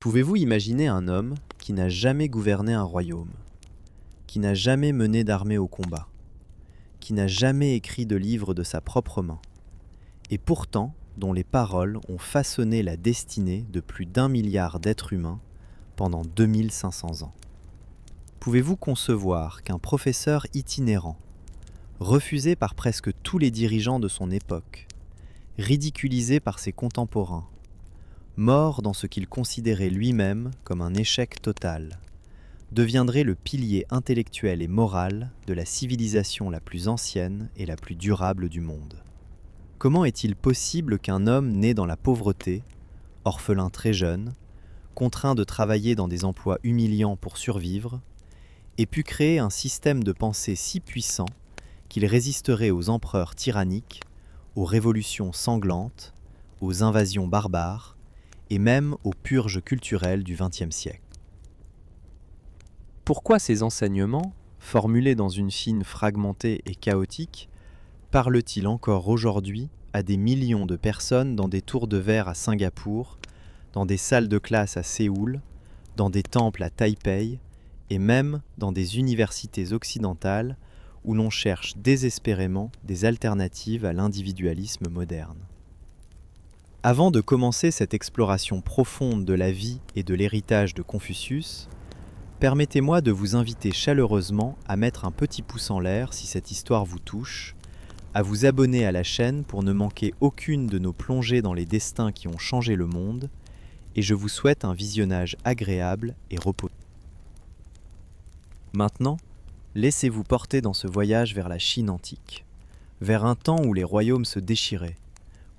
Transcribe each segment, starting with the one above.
Pouvez-vous imaginer un homme qui n'a jamais gouverné un royaume, qui n'a jamais mené d'armée au combat, qui n'a jamais écrit de livre de sa propre main, et pourtant dont les paroles ont façonné la destinée de plus d'1 milliard d'êtres humains pendant 2500 ans? Pouvez-vous concevoir qu'un professeur itinérant, refusé par presque tous les dirigeants de son époque, ridiculisé par ses contemporains, mort dans ce qu'il considérait lui-même comme un échec total, deviendrait le pilier intellectuel et moral de la civilisation la plus ancienne et la plus durable du monde? Comment est-il possible qu'un homme né dans la pauvreté, orphelin très jeune, contraint de travailler dans des emplois humiliants pour survivre, ait pu créer un système de pensée si puissant qu'il résisterait aux empereurs tyranniques, aux révolutions sanglantes, aux invasions barbares et même aux purges culturelles du XXe siècle? Pourquoi ces enseignements, formulés dans une Chine fragmentée et chaotique, parlent-ils encore aujourd'hui à des millions de personnes dans des tours de verre à Singapour, dans des salles de classe à Séoul, dans des temples à Taipei et même dans des universités occidentales où l'on cherche désespérément des alternatives à l'individualisme moderne? Avant de commencer cette exploration profonde de la vie et de l'héritage de Confucius, permettez-moi de vous inviter chaleureusement à mettre un petit pouce en l'air si cette histoire vous touche, à vous abonner à la chaîne pour ne manquer aucune de nos plongées dans les destins qui ont changé le monde, et je vous souhaite un visionnage agréable et reposant. Maintenant, laissez-vous porter dans ce voyage vers la Chine antique, vers un temps où les royaumes se déchiraient,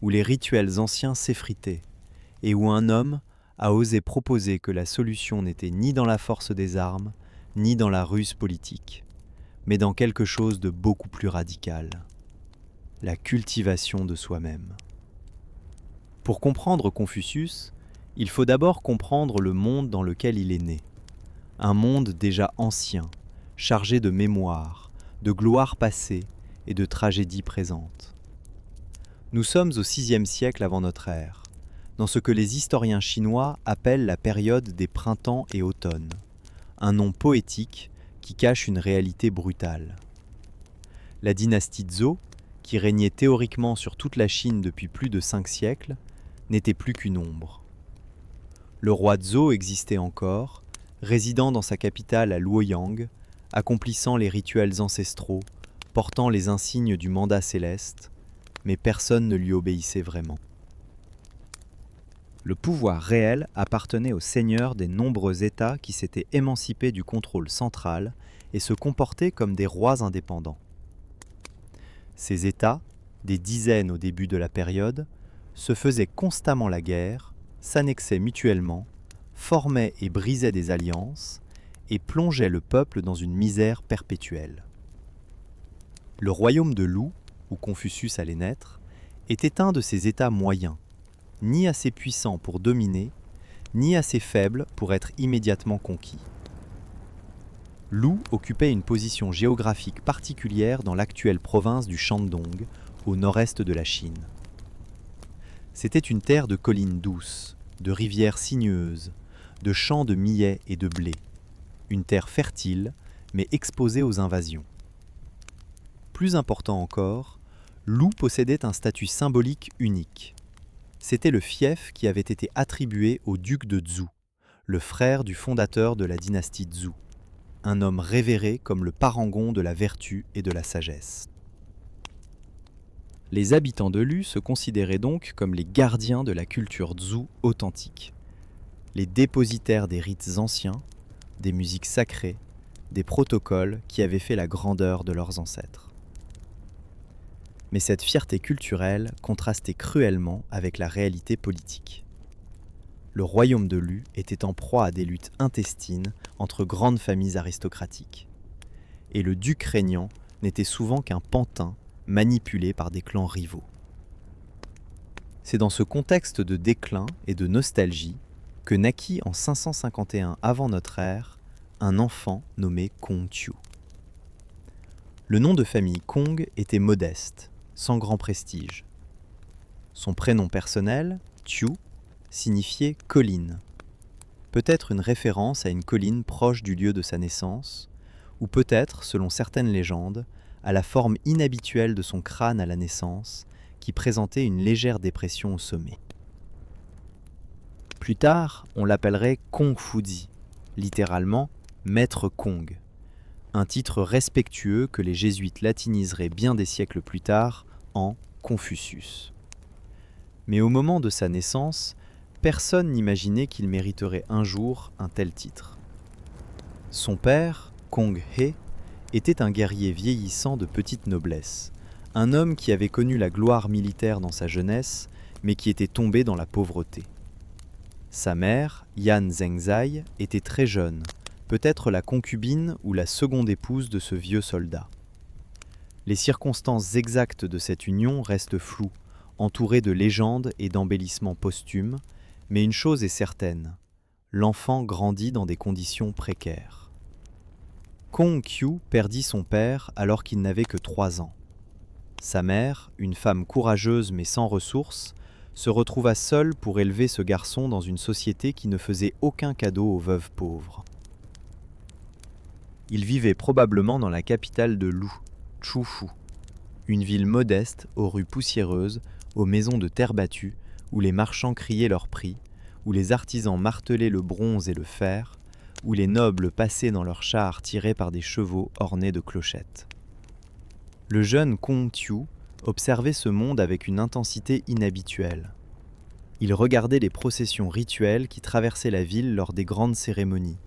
où les rituels anciens s'effritaient, et où un homme a osé proposer que la solution n'était ni dans la force des armes, ni dans la ruse politique, mais dans quelque chose de beaucoup plus radical: la cultivation de soi-même. Pour comprendre Confucius, il faut d'abord comprendre le monde dans lequel il est né. Un monde déjà ancien, chargé de mémoire, de gloire passée et de tragédies présentes. Nous sommes au VIe siècle avant notre ère, dans ce que les historiens chinois appellent la période des printemps et automnes, un nom poétique qui cache une réalité brutale. La dynastie Zhou, qui régnait théoriquement sur toute la Chine depuis plus de 5 siècles, n'était plus qu'une ombre. Le roi Zhou existait encore, résidant dans sa capitale à Luoyang, accomplissant les rituels ancestraux, portant les insignes du mandat céleste, mais personne ne lui obéissait vraiment. Le pouvoir réel appartenait aux seigneurs des nombreux États qui s'étaient émancipés du contrôle central et se comportaient comme des rois indépendants. Ces États, des dizaines au début de la période, se faisaient constamment la guerre, s'annexaient mutuellement, formaient et brisaient des alliances et plongeaient le peuple dans une misère perpétuelle. Le royaume de Lu, où Confucius allait naître, était un de ces États moyens, ni assez puissants pour dominer, ni assez faibles pour être immédiatement conquis. Lu occupait une position géographique particulière dans l'actuelle province du Shandong, au nord-est de la Chine. C'était une terre de collines douces, de rivières sinueuses, de champs de millet et de blé, une terre fertile, mais exposée aux invasions. Plus important encore, Lu possédait un statut symbolique unique. C'était le fief qui avait été attribué au duc de Zhou, le frère du fondateur de la dynastie Zhou, un homme révéré comme le parangon de la vertu et de la sagesse. Les habitants de Lu se considéraient donc comme les gardiens de la culture Zhou authentique, les dépositaires des rites anciens, des musiques sacrées, des protocoles qui avaient fait la grandeur de leurs ancêtres. Mais cette fierté culturelle contrastait cruellement avec la réalité politique. Le royaume de Lu était en proie à des luttes intestines entre grandes familles aristocratiques. Et le duc régnant n'était souvent qu'un pantin manipulé par des clans rivaux. C'est dans ce contexte de déclin et de nostalgie que naquit en 551 avant notre ère un enfant nommé Kong Qiu. Le nom de famille Kong était modeste, sans grand prestige. Son prénom personnel, Qiu, signifiait colline. peut-être une référence à une colline proche du lieu de sa naissance, ou peut-être, selon certaines légendes, à la forme inhabituelle de son crâne à la naissance, qui présentait une légère dépression au sommet. Plus tard, on l'appellerait Kong Fuzi, littéralement Maître Kong, un titre respectueux que les jésuites latiniseraient bien des siècles plus tard en Confucius. Mais au moment de sa naissance, personne n'imaginait qu'il mériterait un jour un tel titre. Son père, Kong He, était un guerrier vieillissant de petite noblesse, un homme qui avait connu la gloire militaire dans sa jeunesse, mais qui était tombé dans la pauvreté. Sa mère, Yan Zhengzai, était très jeune, peut-être la concubine ou la seconde épouse de ce vieux soldat. Les circonstances exactes de cette union restent floues, entourées de légendes et d'embellissements posthumes, mais une chose est certaine, l'enfant grandit dans des conditions précaires. Kong Qiu perdit son père alors qu'il n'avait que 3 ans. Sa mère, une femme courageuse mais sans ressources, se retrouva seule pour élever ce garçon dans une société qui ne faisait aucun cadeau aux veuves pauvres. Il vivait probablement dans la capitale de Lu, Chufu, une ville modeste aux rues poussiéreuses, aux maisons de terre battue, où les marchands criaient leurs prix, où les artisans martelaient le bronze et le fer, où les nobles passaient dans leurs chars tirés par des chevaux ornés de clochettes. Le jeune Kong Qiu observait ce monde avec une intensité inhabituelle. Il regardait les processions rituelles qui traversaient la ville lors des grandes cérémonies,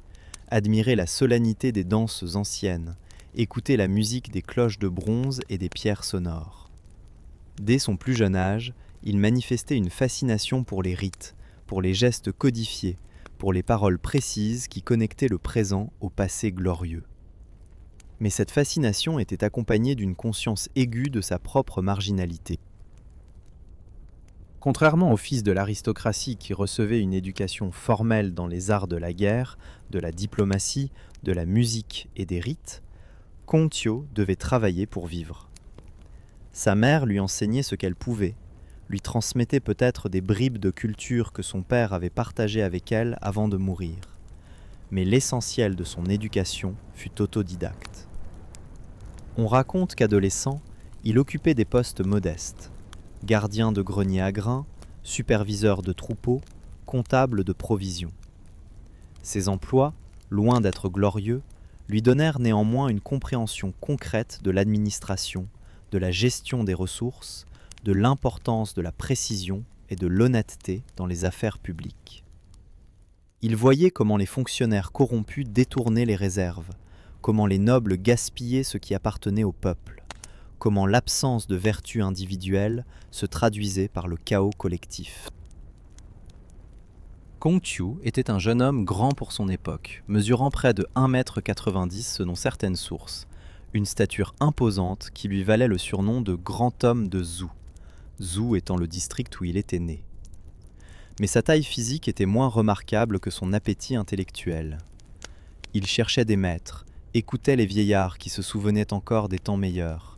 admirait la solennité des danses anciennes, écoutait la musique des cloches de bronze et des pierres sonores. Dès son plus jeune âge, il manifestait une fascination pour les rites, pour les gestes codifiés, pour les paroles précises qui connectaient le présent au passé glorieux. Mais cette fascination était accompagnée d'une conscience aiguë de sa propre marginalité. Contrairement aux fils de l'aristocratie qui recevaient une éducation formelle dans les arts de la guerre, de la diplomatie, de la musique et des rites, Kong Qiu devait travailler pour vivre. Sa mère lui enseignait ce qu'elle pouvait, lui transmettait peut-être des bribes de culture que son père avait partagées avec elle avant de mourir. Mais l'essentiel de son éducation fut autodidacte. On raconte qu'adolescent, il occupait des postes modestes, gardien de grenier à grains, superviseur de troupeaux, comptable de provisions. Ces emplois, loin d'être glorieux, lui donnèrent néanmoins une compréhension concrète de l'administration, de la gestion des ressources, de l'importance de la précision et de l'honnêteté dans les affaires publiques. Il voyait comment les fonctionnaires corrompus détournaient les réserves, comment les nobles gaspillaient ce qui appartenait au peuple, comment l'absence de vertu individuelle se traduisait par le chaos collectif. Kong Qiu était un jeune homme grand pour son époque, mesurant près de 1,90 m selon certaines sources, une stature imposante qui lui valait le surnom de grand homme de Zhou, Zhou étant le district où il était né. Mais sa taille physique était moins remarquable que son appétit intellectuel. Il cherchait des maîtres, écoutait les vieillards qui se souvenaient encore des temps meilleurs,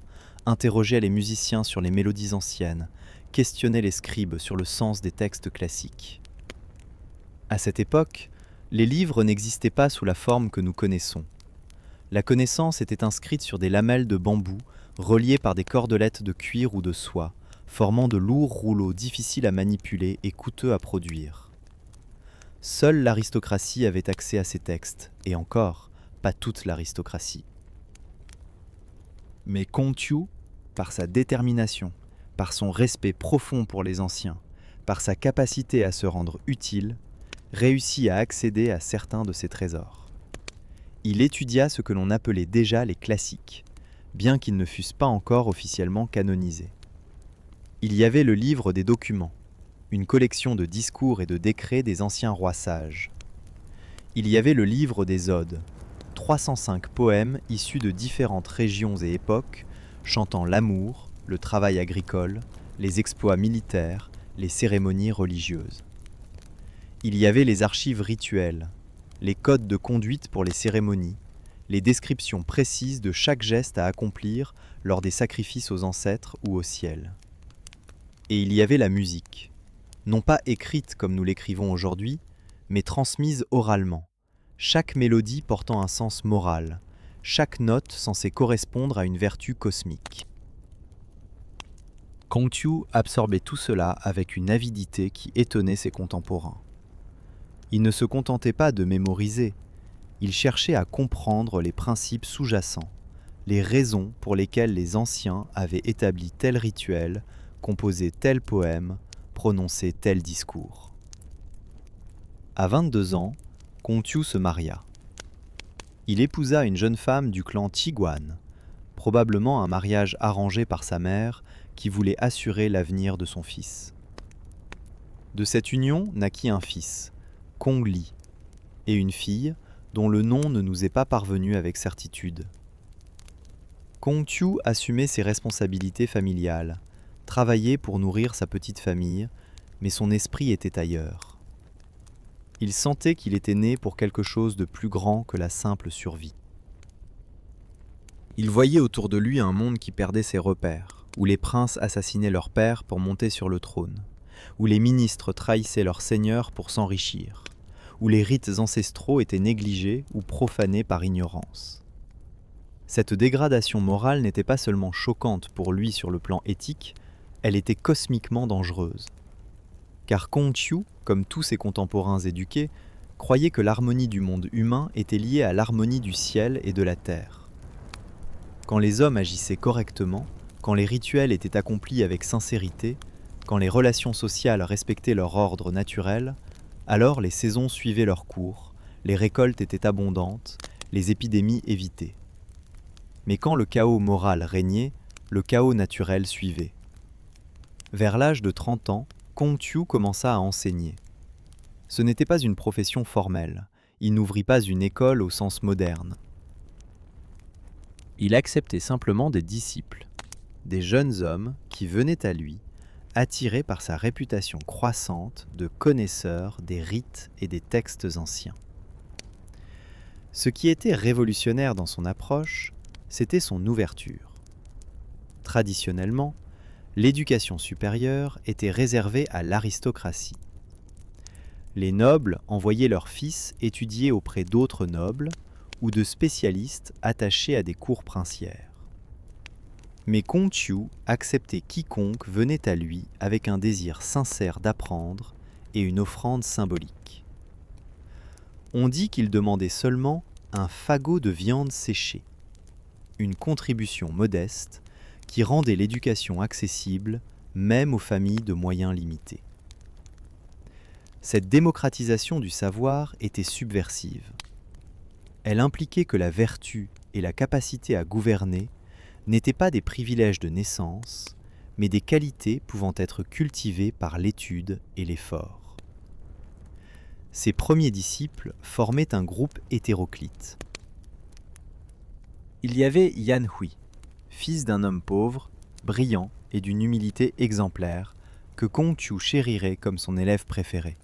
interrogeait les musiciens sur les mélodies anciennes, questionnait les scribes sur le sens des textes classiques. À cette époque, les livres n'existaient pas sous la forme que nous connaissons. La connaissance était inscrite sur des lamelles de bambou, reliées par des cordelettes de cuir ou de soie, formant de lourds rouleaux difficiles à manipuler et coûteux à produire. Seule l'aristocratie avait accès à ces textes, et encore, pas toute l'aristocratie. Mais Kong Qiu, par sa détermination, par son respect profond pour les anciens, par sa capacité à se rendre utile, réussit à accéder à certains de ces trésors. Il étudia ce que l'on appelait déjà les classiques, bien qu'ils ne fussent pas encore officiellement canonisés. Il y avait le livre des documents, une collection de discours et de décrets des anciens rois sages. Il y avait le livre des odes, 305 poèmes issus de différentes régions et époques, chantant l'amour, le travail agricole, les exploits militaires, les cérémonies religieuses. Il y avait les archives rituelles, les codes de conduite pour les cérémonies, les descriptions précises de chaque geste à accomplir lors des sacrifices aux ancêtres ou au ciel. Et il y avait la musique, non pas écrite comme nous l'écrivons aujourd'hui, mais transmise oralement, chaque mélodie portant un sens moral, chaque note censée correspondre à une vertu cosmique. Kongqiu absorbait tout cela avec une avidité qui étonnait ses contemporains. Il ne se contentait pas de mémoriser, il cherchait à comprendre les principes sous-jacents, les raisons pour lesquelles les anciens avaient établi tel rituel, composé tel poème, prononcé tel discours. À 22 ans, Kongqiu se maria. Il épousa une jeune femme du clan Qiguan, probablement un mariage arrangé par sa mère qui voulait assurer l'avenir de son fils. De cette union naquit un fils, Kongli, et une fille dont le nom ne nous est pas parvenu avec certitude. Kongqiu assumait ses responsabilités familiales, travaillait pour nourrir sa petite famille, mais son esprit était ailleurs. Il sentait qu'il était né pour quelque chose de plus grand que la simple survie. Il voyait autour de lui un monde qui perdait ses repères, où les princes assassinaient leur père pour monter sur le trône, où les ministres trahissaient leur seigneur pour s'enrichir, où les rites ancestraux étaient négligés ou profanés par ignorance. Cette dégradation morale n'était pas seulement choquante pour lui sur le plan éthique, elle était cosmiquement dangereuse. Car Kongqiu, comme tous ses contemporains éduqués, croyait que l'harmonie du monde humain était liée à l'harmonie du ciel et de la terre. Quand les hommes agissaient correctement, quand les rituels étaient accomplis avec sincérité, quand les relations sociales respectaient leur ordre naturel, alors les saisons suivaient leur cours, les récoltes étaient abondantes, les épidémies évitées. Mais quand le chaos moral régnait, le chaos naturel suivait. Vers l'âge de 30 ans, Kongqiu commença à enseigner. Ce n'était pas une profession formelle, il n'ouvrit pas une école au sens moderne. Il acceptait simplement des disciples, des jeunes hommes qui venaient à lui, attirés par sa réputation croissante de connaisseur des rites et des textes anciens. Ce qui était révolutionnaire dans son approche, c'était son ouverture. Traditionnellement, l'éducation supérieure était réservée à l'aristocratie. Les nobles envoyaient leurs fils étudier auprès d'autres nobles ou de spécialistes attachés à des cours princières. Mais Kongqiu acceptait quiconque venait à lui avec un désir sincère d'apprendre et une offrande symbolique. On dit qu'il demandait seulement un fagot de viande séchée, une contribution modeste qui rendait l'éducation accessible même aux familles de moyens limités. Cette démocratisation du savoir était subversive. Elle impliquait que la vertu et la capacité à gouverner n'étaient pas des privilèges de naissance, mais des qualités pouvant être cultivées par l'étude et l'effort. Ses premiers disciples formaient un groupe hétéroclite. Il y avait Yan Hui, fils d'un homme pauvre, brillant et d'une humilité exemplaire, que Kongqiu chérirait comme son élève préféré.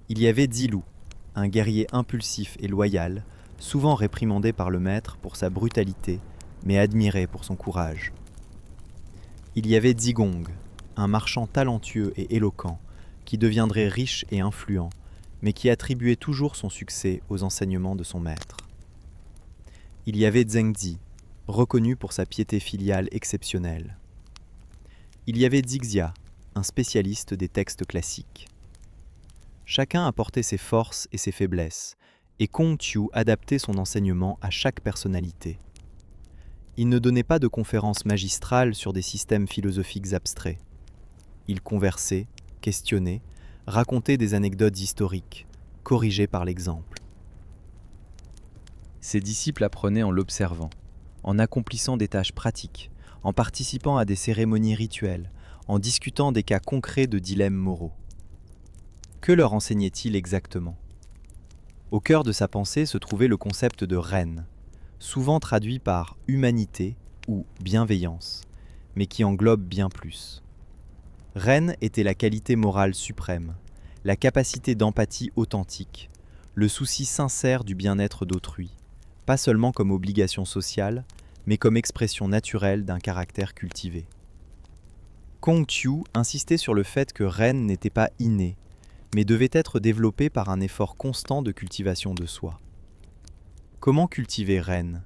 Il y avait Zilu, un guerrier impulsif et loyal, souvent réprimandé par le maître pour sa brutalité, mais admiré pour son courage. Il y avait Zigong, un marchand talentueux et éloquent, qui deviendrait riche et influent, mais qui attribuait toujours son succès aux enseignements de son maître. Il y avait Zhengzi, reconnu pour sa piété filiale exceptionnelle. Il y avait Zixia, un spécialiste des textes classiques. Chacun apportait ses forces et ses faiblesses, et Kongqiu adaptait son enseignement à chaque personnalité. Il ne donnait pas de conférences magistrales sur des systèmes philosophiques abstraits. Il conversait, questionnait, racontait des anecdotes historiques, corrigées par l'exemple. Ses disciples apprenaient en l'observant, en accomplissant des tâches pratiques, en participant à des cérémonies rituelles, en discutant des cas concrets de dilemmes moraux. Que leur enseignait-il exactement ? Au cœur de sa pensée se trouvait le concept de Ren, souvent traduit par humanité ou bienveillance, mais qui englobe bien plus. Ren était la qualité morale suprême, la capacité d'empathie authentique, le souci sincère du bien-être d'autrui, pas seulement comme obligation sociale, mais comme expression naturelle d'un caractère cultivé. Kongqiu insistait sur le fait que Ren n'était pas inné, mais devait être développée par un effort constant de cultivation de soi. Comment cultiver Ren ?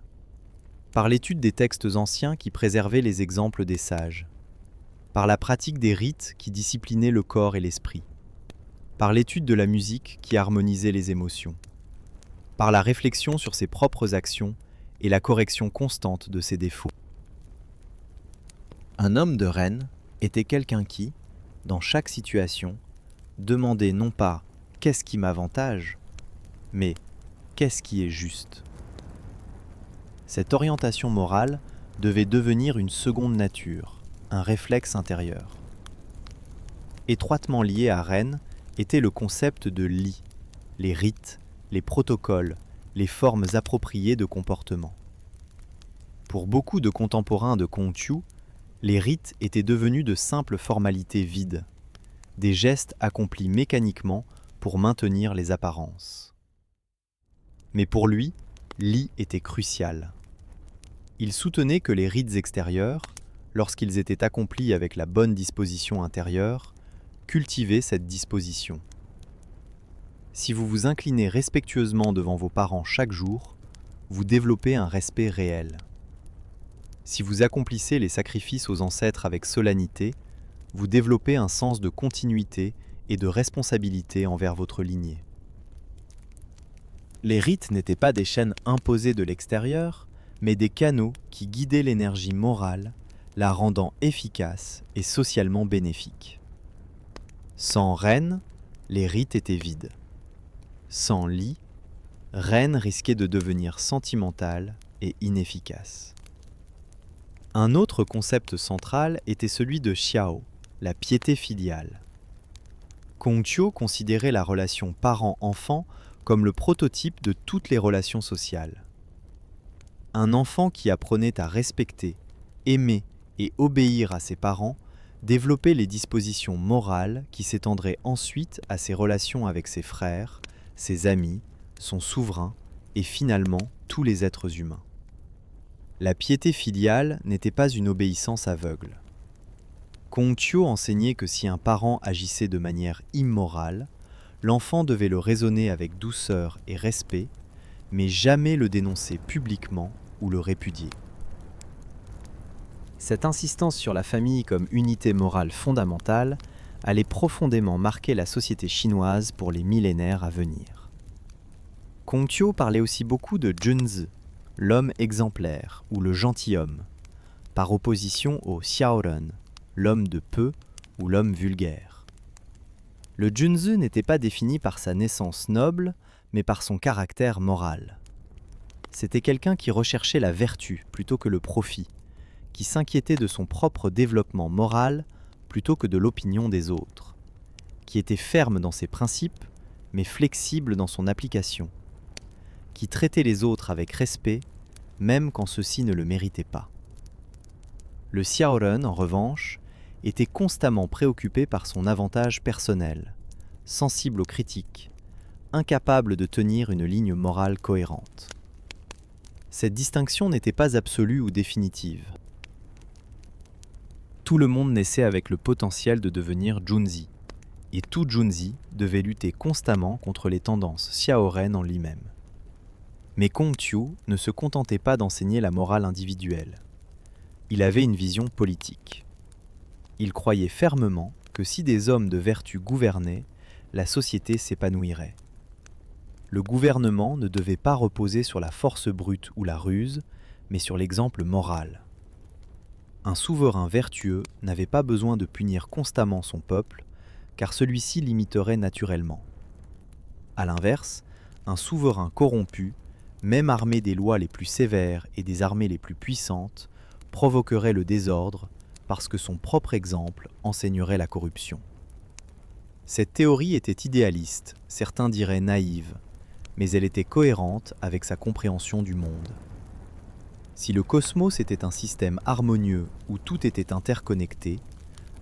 Par l'étude des textes anciens qui préservaient les exemples des sages, par la pratique des rites qui disciplinaient le corps et l'esprit, par l'étude de la musique qui harmonisait les émotions, par la réflexion sur ses propres actions et la correction constante de ses défauts. Un homme de Ren était quelqu'un qui, dans chaque situation, demandait non pas « qu'est-ce qui m'avantage ?» mais « qu'est-ce qui est juste ?» Cette orientation morale devait devenir une seconde nature, un réflexe intérieur. Étroitement lié à Ren était le concept de Li, les rites, les protocoles, les formes appropriées de comportement. Pour beaucoup de contemporains de Kongqiu, les rites étaient devenus de simples formalités vides, des gestes accomplis mécaniquement pour maintenir les apparences. Mais pour lui, Li était crucial. Il soutenait que les rites extérieurs, lorsqu'ils étaient accomplis avec la bonne disposition intérieure, cultivaient cette disposition. Si vous vous inclinez respectueusement devant vos parents chaque jour, vous développez un respect réel. Si vous accomplissez les sacrifices aux ancêtres avec solennité, vous développez un sens de continuité et de responsabilité envers votre lignée. Les rites n'étaient pas des chaînes imposées de l'extérieur, mais des canaux qui guidaient l'énergie morale, la rendant efficace et socialement bénéfique. Sans Ren, les rites étaient vides. Sans Li, Ren risquait de devenir sentimental et inefficace. Un autre concept central était celui de Xiao, la piété filiale. Kongqiu considérait la relation parent-enfant comme le prototype de toutes les relations sociales. Un enfant qui apprenait à respecter, aimer et obéir à ses parents développait les dispositions morales qui s'étendraient ensuite à ses relations avec ses frères, ses amis, son souverain et finalement tous les êtres humains. La piété filiale n'était pas une obéissance aveugle. Kongqiu enseignait que si un parent agissait de manière immorale, l'enfant devait le raisonner avec douceur et respect, mais jamais le dénoncer publiquement ou le répudier. Cette insistance sur la famille comme unité morale fondamentale allait profondément marquer la société chinoise pour les millénaires à venir. Kongqiu parlait aussi beaucoup de Junzi, l'homme exemplaire ou le gentilhomme, par opposition au Xiaoren, l'homme de peu ou l'homme vulgaire. Le Junzi n'était pas défini par sa naissance noble, mais par son caractère moral. C'était quelqu'un qui recherchait la vertu plutôt que le profit, qui s'inquiétait de son propre développement moral plutôt que de l'opinion des autres, qui était ferme dans ses principes, mais flexible dans son application, qui traitait les autres avec respect, même quand ceux-ci ne le méritaient pas. Le Xiaoren, en revanche, était constamment préoccupé par son avantage personnel, sensible aux critiques, incapable de tenir une ligne morale cohérente. Cette distinction n'était pas absolue ou définitive. Tout le monde naissait avec le potentiel de devenir Junzi, et tout Junzi devait lutter constamment contre les tendances Xiaoren en lui-même. Mais Kongqiu ne se contentait pas d'enseigner la morale individuelle. Il avait une vision politique. Il croyait fermement que si des hommes de vertu gouvernaient, la société s'épanouirait. Le gouvernement ne devait pas reposer sur la force brute ou la ruse, mais sur l'exemple moral. Un souverain vertueux n'avait pas besoin de punir constamment son peuple, car celui-ci l'imiterait naturellement. À l'inverse, un souverain corrompu, même armé des lois les plus sévères et des armées les plus puissantes, provoquerait le désordre parce que son propre exemple enseignerait la corruption. Cette théorie était idéaliste, certains diraient naïve, mais elle était cohérente avec sa compréhension du monde. Si le cosmos était un système harmonieux où tout était interconnecté,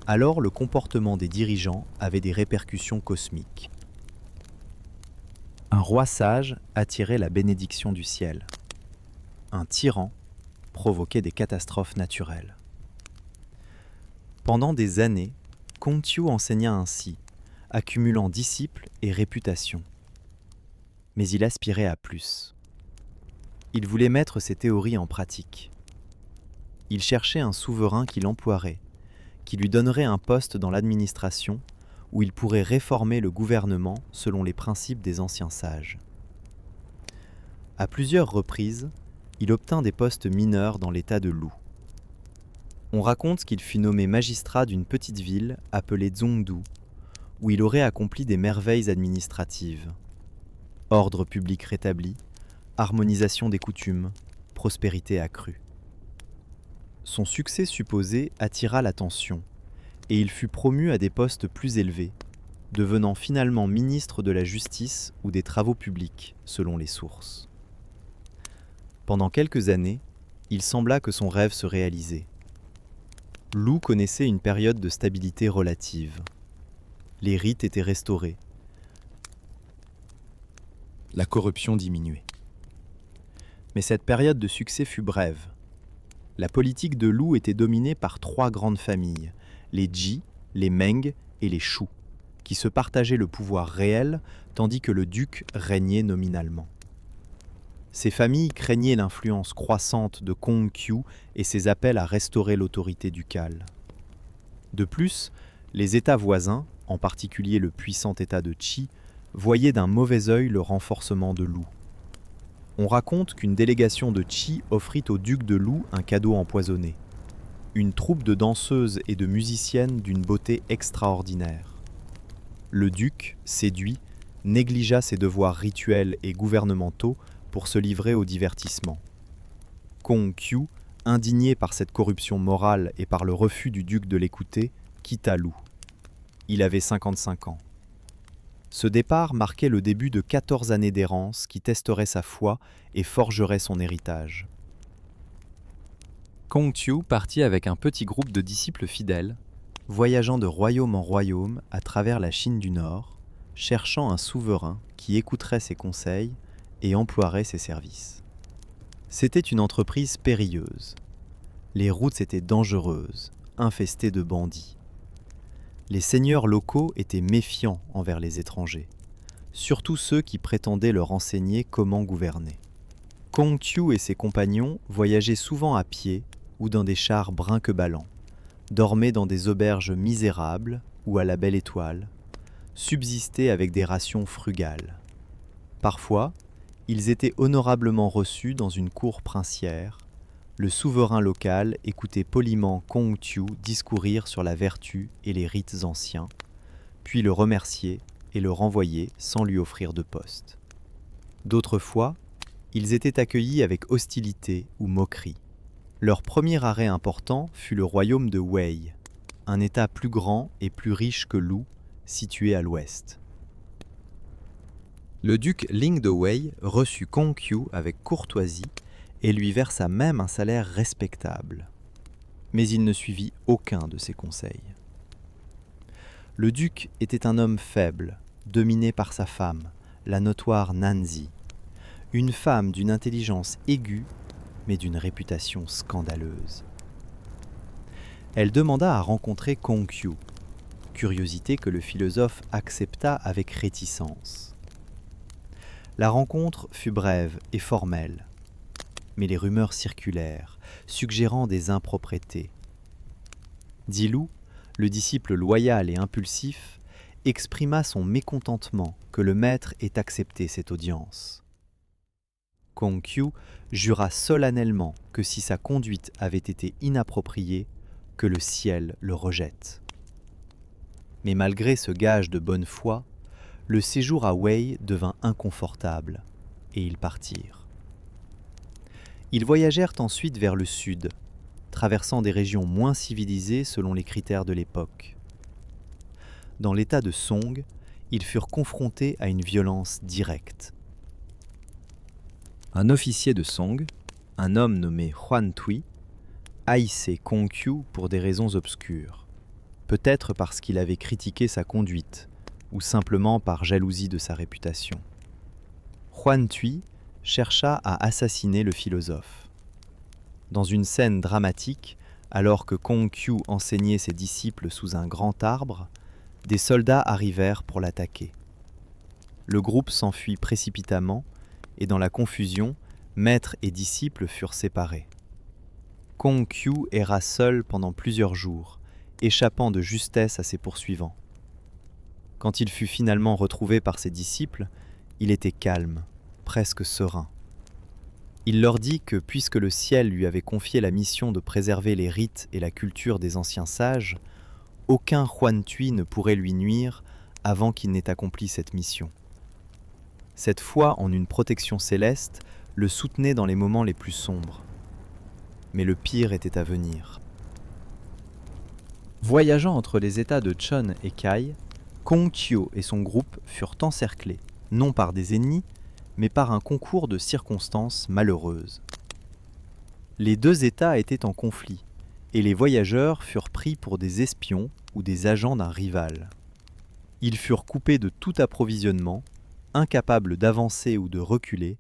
alors le comportement des dirigeants avait des répercussions cosmiques. Un roi sage attirait la bénédiction du ciel. Un tyran provoquait des catastrophes naturelles. Pendant des années, Kongqiu enseigna ainsi, accumulant disciples et réputation. Mais il aspirait à plus. Il voulait mettre ses théories en pratique. Il cherchait un souverain qui l'emploierait, qui lui donnerait un poste dans l'administration où il pourrait réformer le gouvernement selon les principes des anciens sages. À plusieurs reprises, il obtint des postes mineurs dans l'état de Lu. On raconte qu'il fut nommé magistrat d'une petite ville appelée Zhongdu, où il aurait accompli des merveilles administratives. Ordre public rétabli, harmonisation des coutumes, prospérité accrue. Son succès supposé attira l'attention, et il fut promu à des postes plus élevés, devenant finalement ministre de la Justice ou des Travaux publics, selon les sources. Pendant quelques années, il sembla que son rêve se réalisait. Lu connaissait une période de stabilité relative. Les rites étaient restaurés. La corruption diminuait. Mais cette période de succès fut brève. La politique de Lu était dominée par 3 grandes familles, les Ji, les Meng et les Shu, qui se partageaient le pouvoir réel tandis que le duc régnait nominalement. Ces familles craignaient l'influence croissante de Kongqiu et ses appels à restaurer l'autorité ducale. De plus, les États voisins, en particulier le puissant État de Qi, voyaient d'un mauvais œil le renforcement de Lu. On raconte qu'une délégation de Qi offrit au duc de Lu un cadeau empoisonné, une troupe de danseuses et de musiciennes d'une beauté extraordinaire. Le duc, séduit, négligea ses devoirs rituels et gouvernementaux pour se livrer au divertissement. Kongqiu, indigné par cette corruption morale et par le refus du duc de l'écouter, quitta Lu. Il avait 55 ans. Ce départ marquait le début de 14 années d'errance qui testeraient sa foi et forgeraient son héritage. Kongqiu partit avec un petit groupe de disciples fidèles, voyageant de royaume en royaume à travers la Chine du Nord, cherchant un souverain qui écouterait ses conseils et emploierait ses services. C'était une entreprise périlleuse. Les routes étaient dangereuses, infestées de bandits. Les seigneurs locaux étaient méfiants envers les étrangers, surtout ceux qui prétendaient leur enseigner comment gouverner. Kongqiu et ses compagnons voyageaient souvent à pied ou dans des chars brinque-ballants, dormaient dans des auberges misérables ou à la belle étoile, subsistaient avec des rations frugales. Parfois, ils étaient honorablement reçus dans une cour princière. Le souverain local écoutait poliment Kongqiu discourir sur la vertu et les rites anciens, puis le remercier et le renvoyer sans lui offrir de poste. D'autres fois, ils étaient accueillis avec hostilité ou moquerie. Leur premier arrêt important fut le royaume de Wei, un état plus grand et plus riche que Lu, situé à l'ouest. Le duc Ling de Wei reçut Kongqiu avec courtoisie et lui versa même un salaire respectable. Mais il ne suivit aucun de ses conseils. Le duc était un homme faible, dominé par sa femme, la notoire Nanzi, une femme d'une intelligence aiguë, mais d'une réputation scandaleuse. Elle demanda à rencontrer Kongqiu, curiosité que le philosophe accepta avec réticence. La rencontre fut brève et formelle, mais les rumeurs circulèrent, suggérant des impropriétés. Dilu, le disciple loyal et impulsif, exprima son mécontentement que le maître ait accepté cette audience. Kongqiu jura solennellement que si sa conduite avait été inappropriée, que le ciel le rejette. Mais malgré ce gage de bonne foi, le séjour à Wei devint inconfortable, et ils partirent. Ils voyagèrent ensuite vers le sud, traversant des régions moins civilisées selon les critères de l'époque. Dans l'état de Song, ils furent confrontés à une violence directe. Un officier de Song, un homme nommé Huan Tui, haïssait Kongqiu pour des raisons obscures, peut-être parce qu'il avait critiqué sa conduite, ou simplement par jalousie de sa réputation. Huan Tui chercha à assassiner le philosophe. Dans une scène dramatique, alors que Kongqiu enseignait ses disciples sous un grand arbre, des soldats arrivèrent pour l'attaquer. Le groupe s'enfuit précipitamment, et dans la confusion, maître et disciples furent séparés. Kong-Qiu erra seul pendant plusieurs jours, échappant de justesse à ses poursuivants. Quand il fut finalement retrouvé par ses disciples, il était calme, presque serein. Il leur dit que puisque le ciel lui avait confié la mission de préserver les rites et la culture des anciens sages, aucun Huan Tui ne pourrait lui nuire avant qu'il n'ait accompli cette mission. Cette foi en une protection céleste le soutenait dans les moments les plus sombres. Mais le pire était à venir. Voyageant entre les états de Chun et Kai, Kong-Qiu et son groupe furent encerclés, non par des ennemis, mais par un concours de circonstances malheureuses. Les deux États étaient en conflit, et les voyageurs furent pris pour des espions ou des agents d'un rival. Ils furent coupés de tout approvisionnement, incapables d'avancer ou de reculer,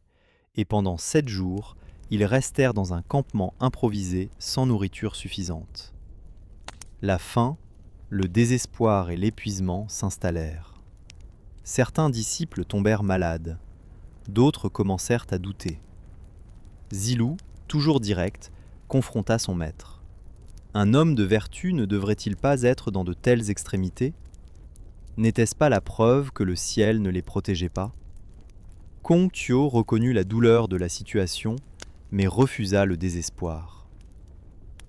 et pendant 7 jours, ils restèrent dans un campement improvisé sans nourriture suffisante. La faim, le désespoir et l'épuisement s'installèrent. Certains disciples tombèrent malades. D'autres commencèrent à douter. Zilou, toujours direct, confronta son maître. Un homme de vertu ne devrait-il pas être dans de telles extrémités ? N'était-ce pas la preuve que le ciel ne les protégeait pas ? Kong-Qiu reconnut la douleur de la situation, mais refusa le désespoir.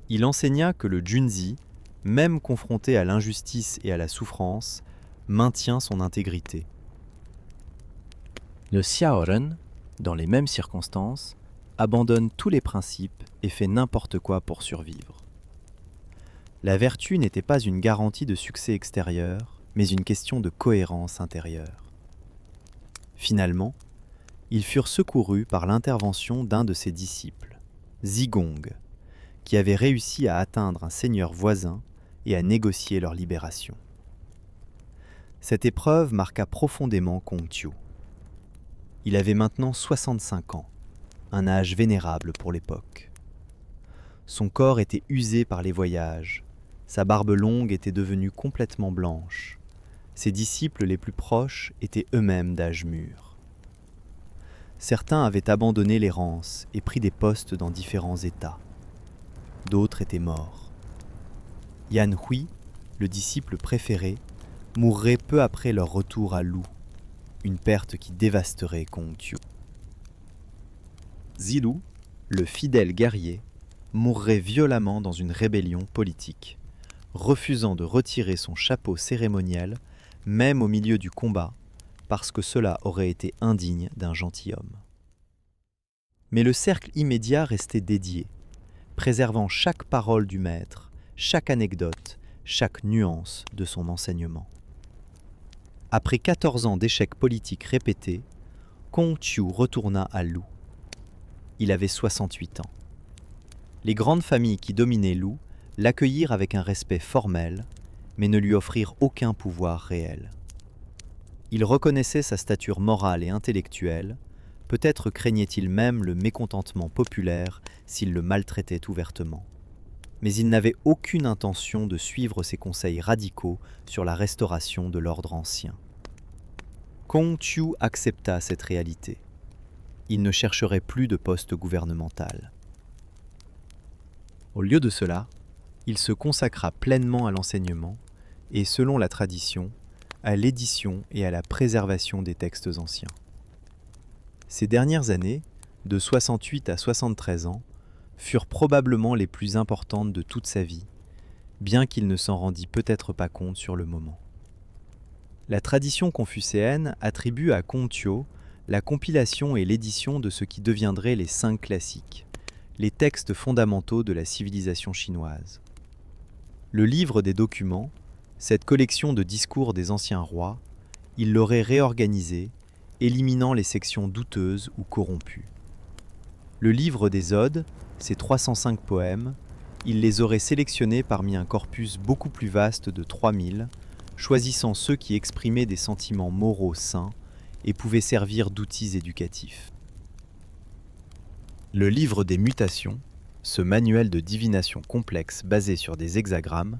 Il enseigna que le Junzi, même confronté à l'injustice et à la souffrance, maintient son intégrité. Le Xiaoren, dans les mêmes circonstances, abandonne tous les principes et fait n'importe quoi pour survivre. La vertu n'était pas une garantie de succès extérieur, mais une question de cohérence intérieure. Finalement, ils furent secourus par l'intervention d'un de ses disciples, Zigong, qui avait réussi à atteindre un seigneur voisin et à négocier leur libération. Cette épreuve marqua profondément Kong-Qiu. Il avait maintenant 65 ans, un âge vénérable pour l'époque. Son corps était usé par les voyages, sa barbe longue était devenue complètement blanche. Ses disciples les plus proches étaient eux-mêmes d'âge mûr. Certains avaient abandonné l'errance et pris des postes dans différents États. D'autres étaient morts. Yan Hui, le disciple préféré, mourrait peu après leur retour à Lou, une perte qui dévasterait Kong-Qiu. Zilou, le fidèle guerrier, mourrait violemment dans une rébellion politique, refusant de retirer son chapeau cérémoniel, même au milieu du combat, parce que cela aurait été indigne d'un gentilhomme. Mais le cercle immédiat restait dédié, préservant chaque parole du maître, chaque anecdote, chaque nuance de son enseignement. Après 14 ans d'échecs politiques répétés, Kong-Qiu retourna à Lou. Il avait 68 ans. Les grandes familles qui dominaient Lou l'accueillirent avec un respect formel, mais ne lui offrirent aucun pouvoir réel. Il reconnaissait sa stature morale et intellectuelle, peut-être craignait-il même le mécontentement populaire s'il le maltraitait ouvertement. Mais il n'avait aucune intention de suivre ses conseils radicaux sur la restauration de l'ordre ancien. Kong-Qiu accepta cette réalité. Il ne chercherait plus de poste gouvernemental. Au lieu de cela, il se consacra pleinement à l'enseignement et, selon la tradition, à l'édition et à la préservation des textes anciens. Ces dernières années, de 68 à 73 ans, furent probablement les plus importantes de toute sa vie, bien qu'il ne s'en rendît peut-être pas compte sur le moment. La tradition confucéenne attribue à Kong-Qiu la compilation et l'édition de ce qui deviendraient les 5 classiques, les textes fondamentaux de la civilisation chinoise. Le livre des documents, cette collection de discours des anciens rois, il l'aurait réorganisé, éliminant les sections douteuses ou corrompues. Le livre des Odes, ces 305 poèmes, il les aurait sélectionnés parmi un corpus beaucoup plus vaste de 3000, choisissant ceux qui exprimaient des sentiments moraux sains et pouvaient servir d'outils éducatifs. Le livre des mutations, ce manuel de divination complexe basé sur des hexagrammes,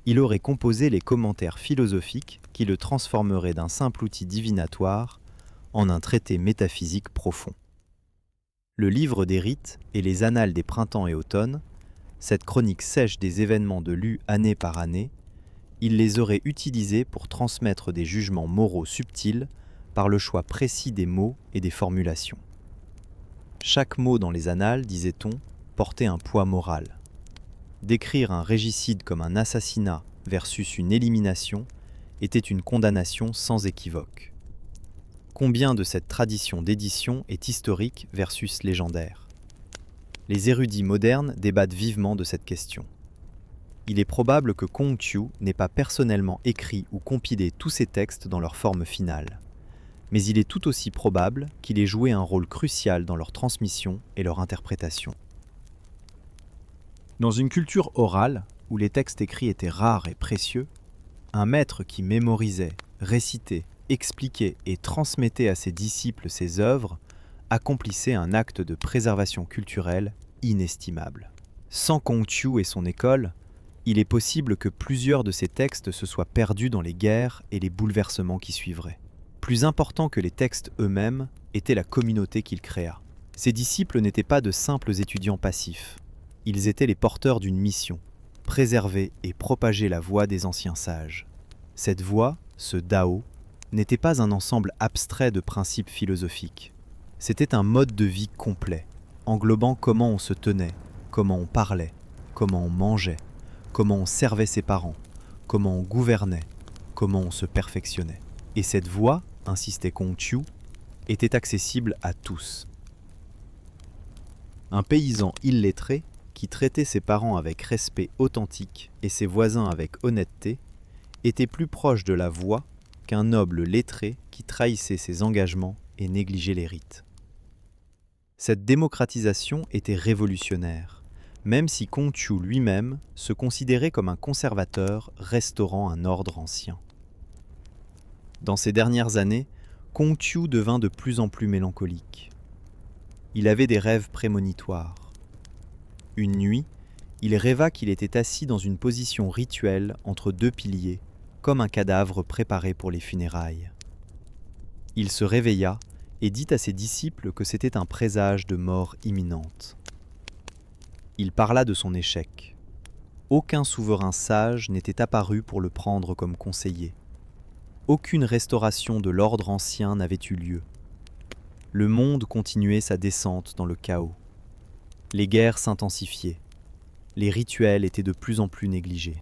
il aurait composé les commentaires philosophiques qui le transformeraient d'un simple outil divinatoire en un traité métaphysique profond. Le livre des rites et les annales des printemps et automnes, cette chronique sèche des événements de l'U année par année, il les aurait utilisés pour transmettre des jugements moraux subtils par le choix précis des mots et des formulations. Chaque mot dans les annales, disait-on, portait un poids moral. Décrire un régicide comme un assassinat versus une élimination était une condamnation sans équivoque. Combien de cette tradition d'édition est historique versus légendaire ? Les érudits modernes débattent vivement de cette question. Il est probable que Kongqiu n'ait pas personnellement écrit ou compilé tous ces textes dans leur forme finale, mais il est tout aussi probable qu'il ait joué un rôle crucial dans leur transmission et leur interprétation. Dans une culture orale, où les textes écrits étaient rares et précieux, un maître qui mémorisait, récitait, expliquait et transmettait à ses disciples ses œuvres accomplissait un acte de préservation culturelle inestimable. Sans Kongqiu et son école, il est possible que plusieurs de ces textes se soient perdus dans les guerres et les bouleversements qui suivraient. Plus important que les textes eux-mêmes était la communauté qu'il créa. Ses disciples n'étaient pas de simples étudiants passifs. Ils étaient les porteurs d'une mission, préserver et propager la voie des anciens sages. Cette voie, ce Dao, n'était pas un ensemble abstrait de principes philosophiques. C'était un mode de vie complet, englobant comment on se tenait, comment on parlait, comment on mangeait, comment on servait ses parents, comment on gouvernait, comment on se perfectionnait. Et cette voie, insistait Kongqiu, était accessible à tous. Un paysan illettré, qui traitait ses parents avec respect authentique et ses voisins avec honnêteté, était plus proche de la voie qu'un noble lettré qui trahissait ses engagements et négligeait les rites. Cette démocratisation était révolutionnaire, même si Kongqiu lui-même se considérait comme un conservateur restaurant un ordre ancien. Dans ces dernières années, Kongqiu devint de plus en plus mélancolique. Il avait des rêves prémonitoires. Une nuit, il rêva qu'il était assis dans une position rituelle entre deux piliers, comme un cadavre préparé pour les funérailles. Il se réveilla et dit à ses disciples que c'était un présage de mort imminente. Il parla de son échec. Aucun souverain sage n'était apparu pour le prendre comme conseiller. Aucune restauration de l'ordre ancien n'avait eu lieu. Le monde continuait sa descente dans le chaos. Les guerres s'intensifiaient. Les rituels étaient de plus en plus négligés.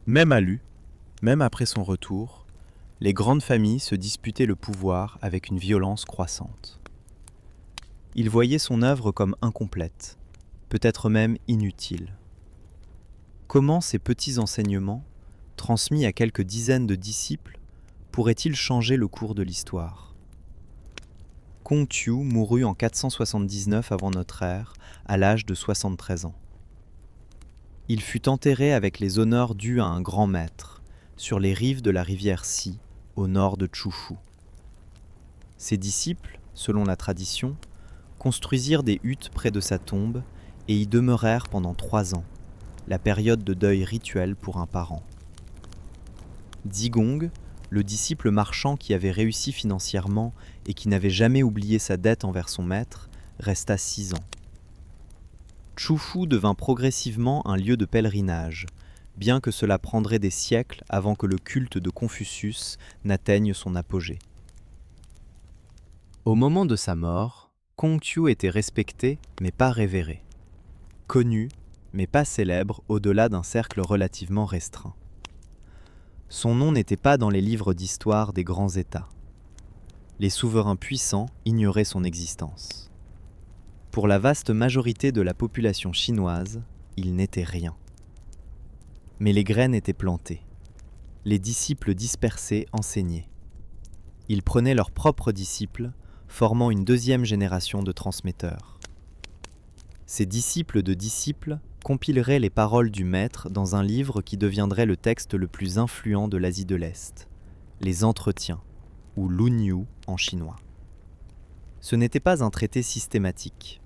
Même à Lu, même après son retour, les grandes familles se disputaient le pouvoir avec une violence croissante. Il voyait son œuvre comme incomplète, peut-être même inutile. Comment ces petits enseignements, transmis à quelques dizaines de disciples, pourraient-ils changer le cours de l'histoire ? Kongqiu mourut en 479 avant notre ère, à l'âge de 73 ans. Il fut enterré avec les honneurs dus à un grand maître, sur les rives de la rivière Si, au nord de Chufu. Ses disciples, selon la tradition, construisirent des huttes près de sa tombe et y demeurèrent pendant 3 ans, la période de deuil rituel pour un parent. Zigong, le disciple marchand qui avait réussi financièrement et qui n'avait jamais oublié sa dette envers son maître, resta 6 ans. Chufu devint progressivement un lieu de pèlerinage, bien que cela prendrait des siècles avant que le culte de Confucius n'atteigne son apogée. Au moment de sa mort, Kongqiu était respecté mais pas révéré, connu mais pas célèbre au-delà d'un cercle relativement restreint. Son nom n'était pas dans les livres d'histoire des grands États. Les souverains puissants ignoraient son existence. Pour la vaste majorité de la population chinoise, il n'était rien. Mais les graines étaient plantées. Les disciples dispersés enseignaient. Ils prenaient leurs propres disciples, formant une deuxième génération de transmetteurs. Ces disciples de disciples compileraient les paroles du maître dans un livre qui deviendrait le texte le plus influent de l'Asie de l'Est, les Entretiens, ou Lunyu en chinois. Ce n'était pas un traité systématique.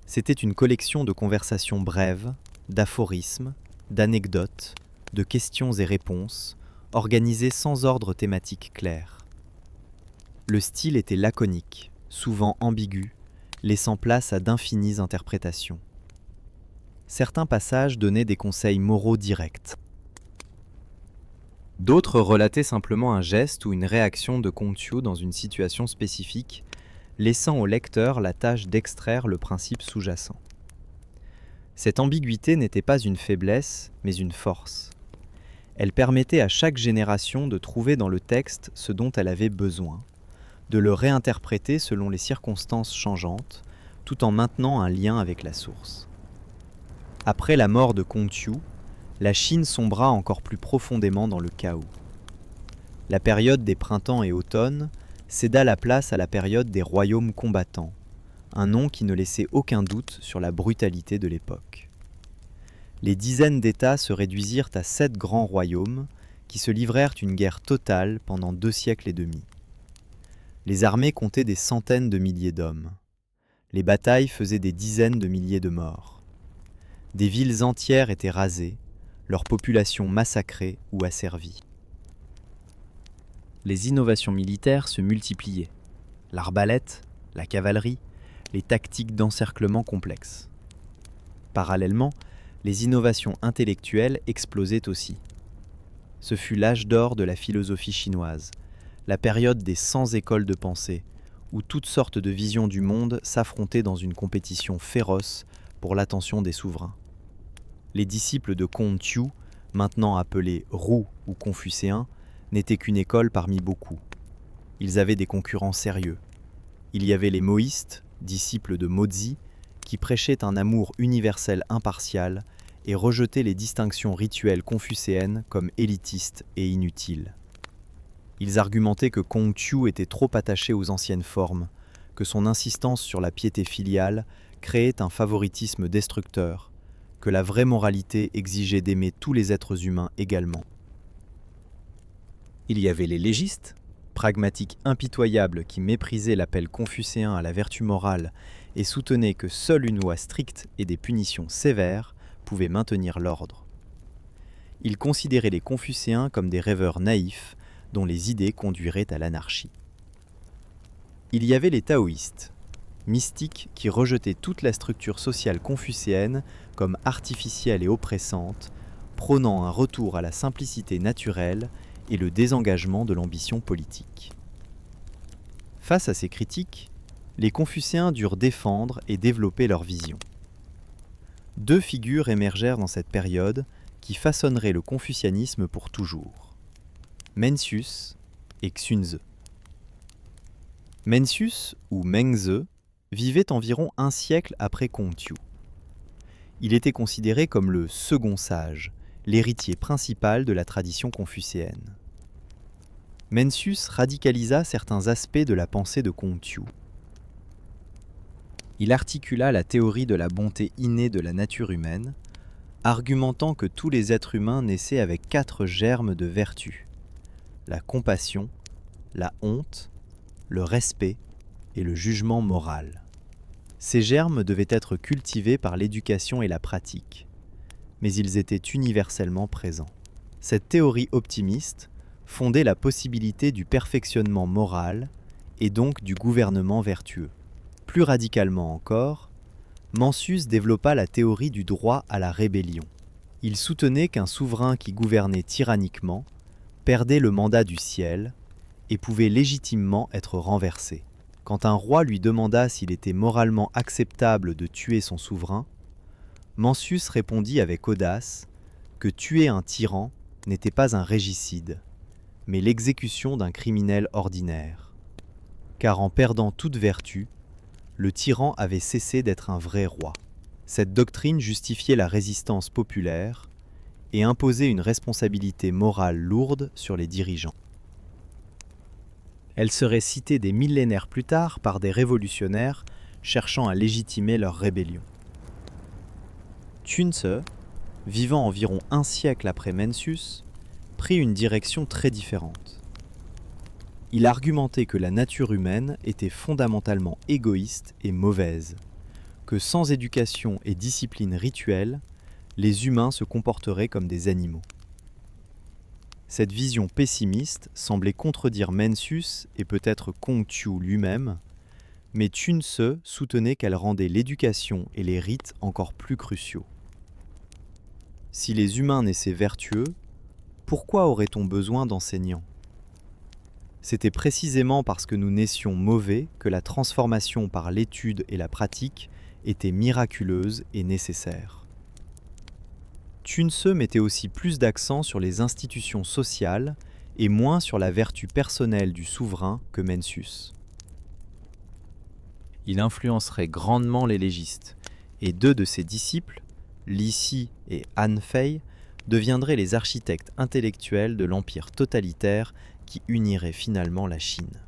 C'était une collection de conversations brèves, d'aphorismes, d'anecdotes, de questions et réponses, organisées sans ordre thématique clair. Le style était laconique, souvent ambigu, laissant place à d'infinies interprétations. Certains passages donnaient des conseils moraux directs. D'autres relataient simplement un geste ou une réaction de Kongqiu dans une situation spécifique, laissant au lecteur la tâche d'extraire le principe sous-jacent. Cette ambiguïté n'était pas une faiblesse, mais une force. Elle permettait à chaque génération de trouver dans le texte ce dont elle avait besoin, de le réinterpréter selon les circonstances changeantes, tout en maintenant un lien avec la source. Après la mort de Kongqiu, la Chine sombra encore plus profondément dans le chaos. La période des printemps et automnes céda la place à la période des royaumes combattants, un nom qui ne laissait aucun doute sur la brutalité de l'époque. Les dizaines d'États se réduisirent à 7 grands royaumes qui se livrèrent une guerre totale pendant 2 siècles et demi. Les armées comptaient des centaines de milliers d'hommes. Les batailles faisaient des dizaines de milliers de morts. Des villes entières étaient rasées, leur population massacrée ou asservie. Les innovations militaires se multipliaient. L'arbalète, la cavalerie, les tactiques d'encerclement complexes. Parallèlement, les innovations intellectuelles explosaient aussi. Ce fut l'âge d'or de la philosophie chinoise, la période des 100 écoles de pensée, où toutes sortes de visions du monde s'affrontaient dans une compétition féroce pour l'attention des souverains. Les disciples de Kongqiu, maintenant appelés roux ou confucéens, n'étaient qu'une école parmi beaucoup. Ils avaient des concurrents sérieux. Il y avait les moïstes, disciples de Mozi, qui prêchaient un amour universel impartial et rejetaient les distinctions rituelles confucéennes comme élitistes et inutiles. Ils argumentaient que Kongqiu était trop attaché aux anciennes formes, que son insistance sur la piété filiale créait un favoritisme destructeur, que la vraie moralité exigeait d'aimer tous les êtres humains également. Il y avait les légistes, pragmatiques impitoyables qui méprisaient l'appel confucéen à la vertu morale et soutenaient que seule une loi stricte et des punitions sévères pouvaient maintenir l'ordre. Ils considéraient les confucéens comme des rêveurs naïfs dont les idées conduiraient à l'anarchie. Il y avait les taoïstes, mystiques qui rejetaient toute la structure sociale confucéenne comme artificielle et oppressante, prônant un retour à la simplicité naturelle et le désengagement de l'ambition politique. Face à ces critiques, les confucéens durent défendre et développer leur vision. 2 figures émergèrent dans cette période qui façonneraient le confucianisme pour toujours. Mencius et Xunzi. Mencius, ou Mengzi, vivait environ 1 siècle après Kongqiu. Il était considéré comme le second sage, l'héritier principal de la tradition confucéenne. Mencius radicalisa certains aspects de la pensée de Kongqiu. Il articula la théorie de la bonté innée de la nature humaine, argumentant que tous les êtres humains naissaient avec 4 germes de vertu: la compassion, la honte, le respect et le jugement moral. Ces germes devaient être cultivés par l'éducation et la pratique, mais ils étaient universellement présents. Cette théorie optimiste fondait la possibilité du perfectionnement moral et donc du gouvernement vertueux. Plus radicalement encore, Mencius développa la théorie du droit à la rébellion. Il soutenait qu'un souverain qui gouvernait tyranniquement perdait le mandat du ciel et pouvait légitimement être renversé. Quand un roi lui demanda s'il était moralement acceptable de tuer son souverain, Mencius répondit avec audace que tuer un tyran n'était pas un régicide, mais l'exécution d'un criminel ordinaire. Car en perdant toute vertu, le tyran avait cessé d'être un vrai roi. Cette doctrine justifiait la résistance populaire et imposait une responsabilité morale lourde sur les dirigeants. Elle serait citée des millénaires plus tard par des révolutionnaires cherchant à légitimer leur rébellion. Xunzi, vivant environ 1 siècle après Mencius, prit une direction très différente. Il argumentait que la nature humaine était fondamentalement égoïste et mauvaise, que sans éducation et discipline rituelle, les humains se comporteraient comme des animaux. Cette vision pessimiste semblait contredire Mencius et peut-être Kongqiu lui-même, mais Chun Se soutenait qu'elle rendait l'éducation et les rites encore plus cruciaux. Si les humains naissaient vertueux, pourquoi aurait-on besoin d'enseignants ? C'était précisément parce que nous naissions mauvais que la transformation par l'étude et la pratique était miraculeuse et nécessaire. Chun Se mettait aussi plus d'accent sur les institutions sociales et moins sur la vertu personnelle du souverain que Mencius. Il influencerait grandement les légistes, et deux de ses disciples, Li Si et Han Fei, deviendraient les architectes intellectuels de l'empire totalitaire qui unirait finalement la Chine.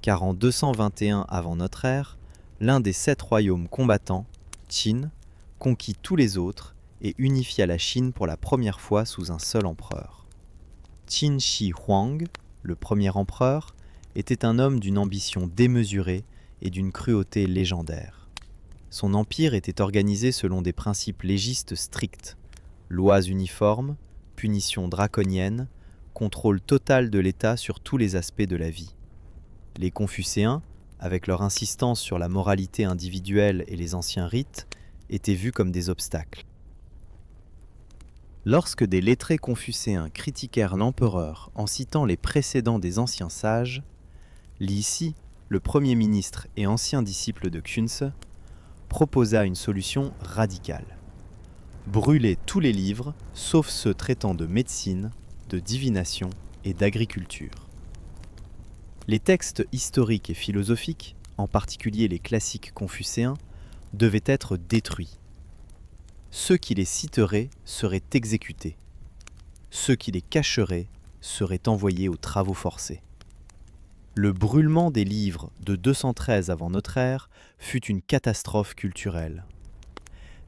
Car en 221 avant notre ère, l'un des 7 royaumes combattants, Qin, conquit tous les autres et unifia la Chine pour la première fois sous un seul empereur. Qin Shi Huang, le premier empereur, était un homme d'une ambition démesurée et d'une cruauté légendaire. Son empire était organisé selon des principes légistes stricts, lois uniformes, punitions draconiennes, contrôle total de l'État sur tous les aspects de la vie. Les Confucéens, avec leur insistance sur la moralité individuelle et les anciens rites, étaient vus comme des obstacles. Lorsque des lettrés confucéens critiquèrent l'empereur en citant les précédents des anciens sages, Li Si, le premier ministre et ancien disciple de Kunse, proposa une solution radicale. Brûler tous les livres, sauf ceux traitant de médecine, de divination et d'agriculture. Les textes historiques et philosophiques, en particulier les classiques confucéens, devaient être détruits. Ceux qui les citeraient seraient exécutés. Ceux qui les cacheraient seraient envoyés aux travaux forcés. Le brûlement des livres de 213 avant notre ère fut une catastrophe culturelle.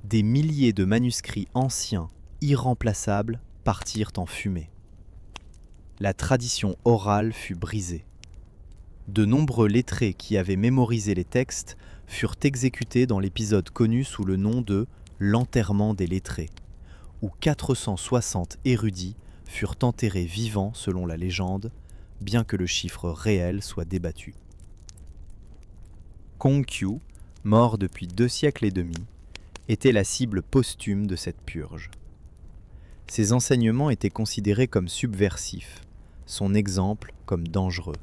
Des milliers de manuscrits anciens, irremplaçables, partirent en fumée. La tradition orale fut brisée. De nombreux lettrés qui avaient mémorisé les textes furent exécutés dans l'épisode connu sous le nom de « l'enterrement des lettrés », où 460 érudits furent enterrés vivants selon la légende, bien que le chiffre réel soit débattu. Kongqiu, mort depuis 2 siècles et demi, était la cible posthume de cette purge. Ses enseignements étaient considérés comme subversifs, son exemple comme dangereux.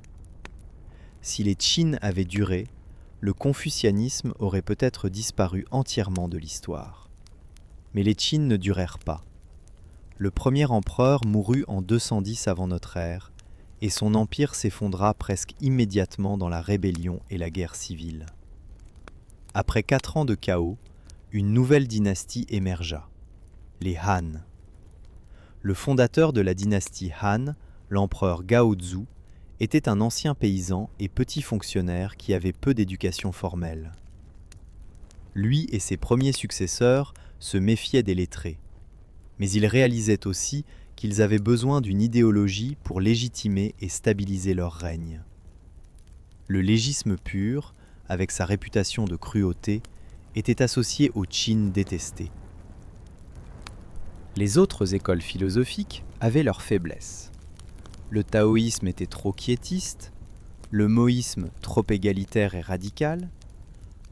Si les Qin avaient duré, le confucianisme aurait peut-être disparu entièrement de l'histoire. Mais les Qin ne durèrent pas. Le premier empereur mourut en 210 avant notre ère, et son empire s'effondra presque immédiatement dans la rébellion et la guerre civile. Après 4 ans de chaos, une nouvelle dynastie émergea, les Han. Le fondateur de la dynastie Han, l'empereur Gaozu, était un ancien paysan et petit fonctionnaire qui avait peu d'éducation formelle. Lui et ses premiers successeurs se méfiaient des lettrés, mais ils réalisaient aussi qu'ils avaient besoin d'une idéologie pour légitimer et stabiliser leur règne. Le légisme pur, avec sa réputation de cruauté, était associé au Qin détesté. Les autres écoles philosophiques avaient leurs faiblesses. Le taoïsme était trop quiétiste, le moïsme trop égalitaire et radical,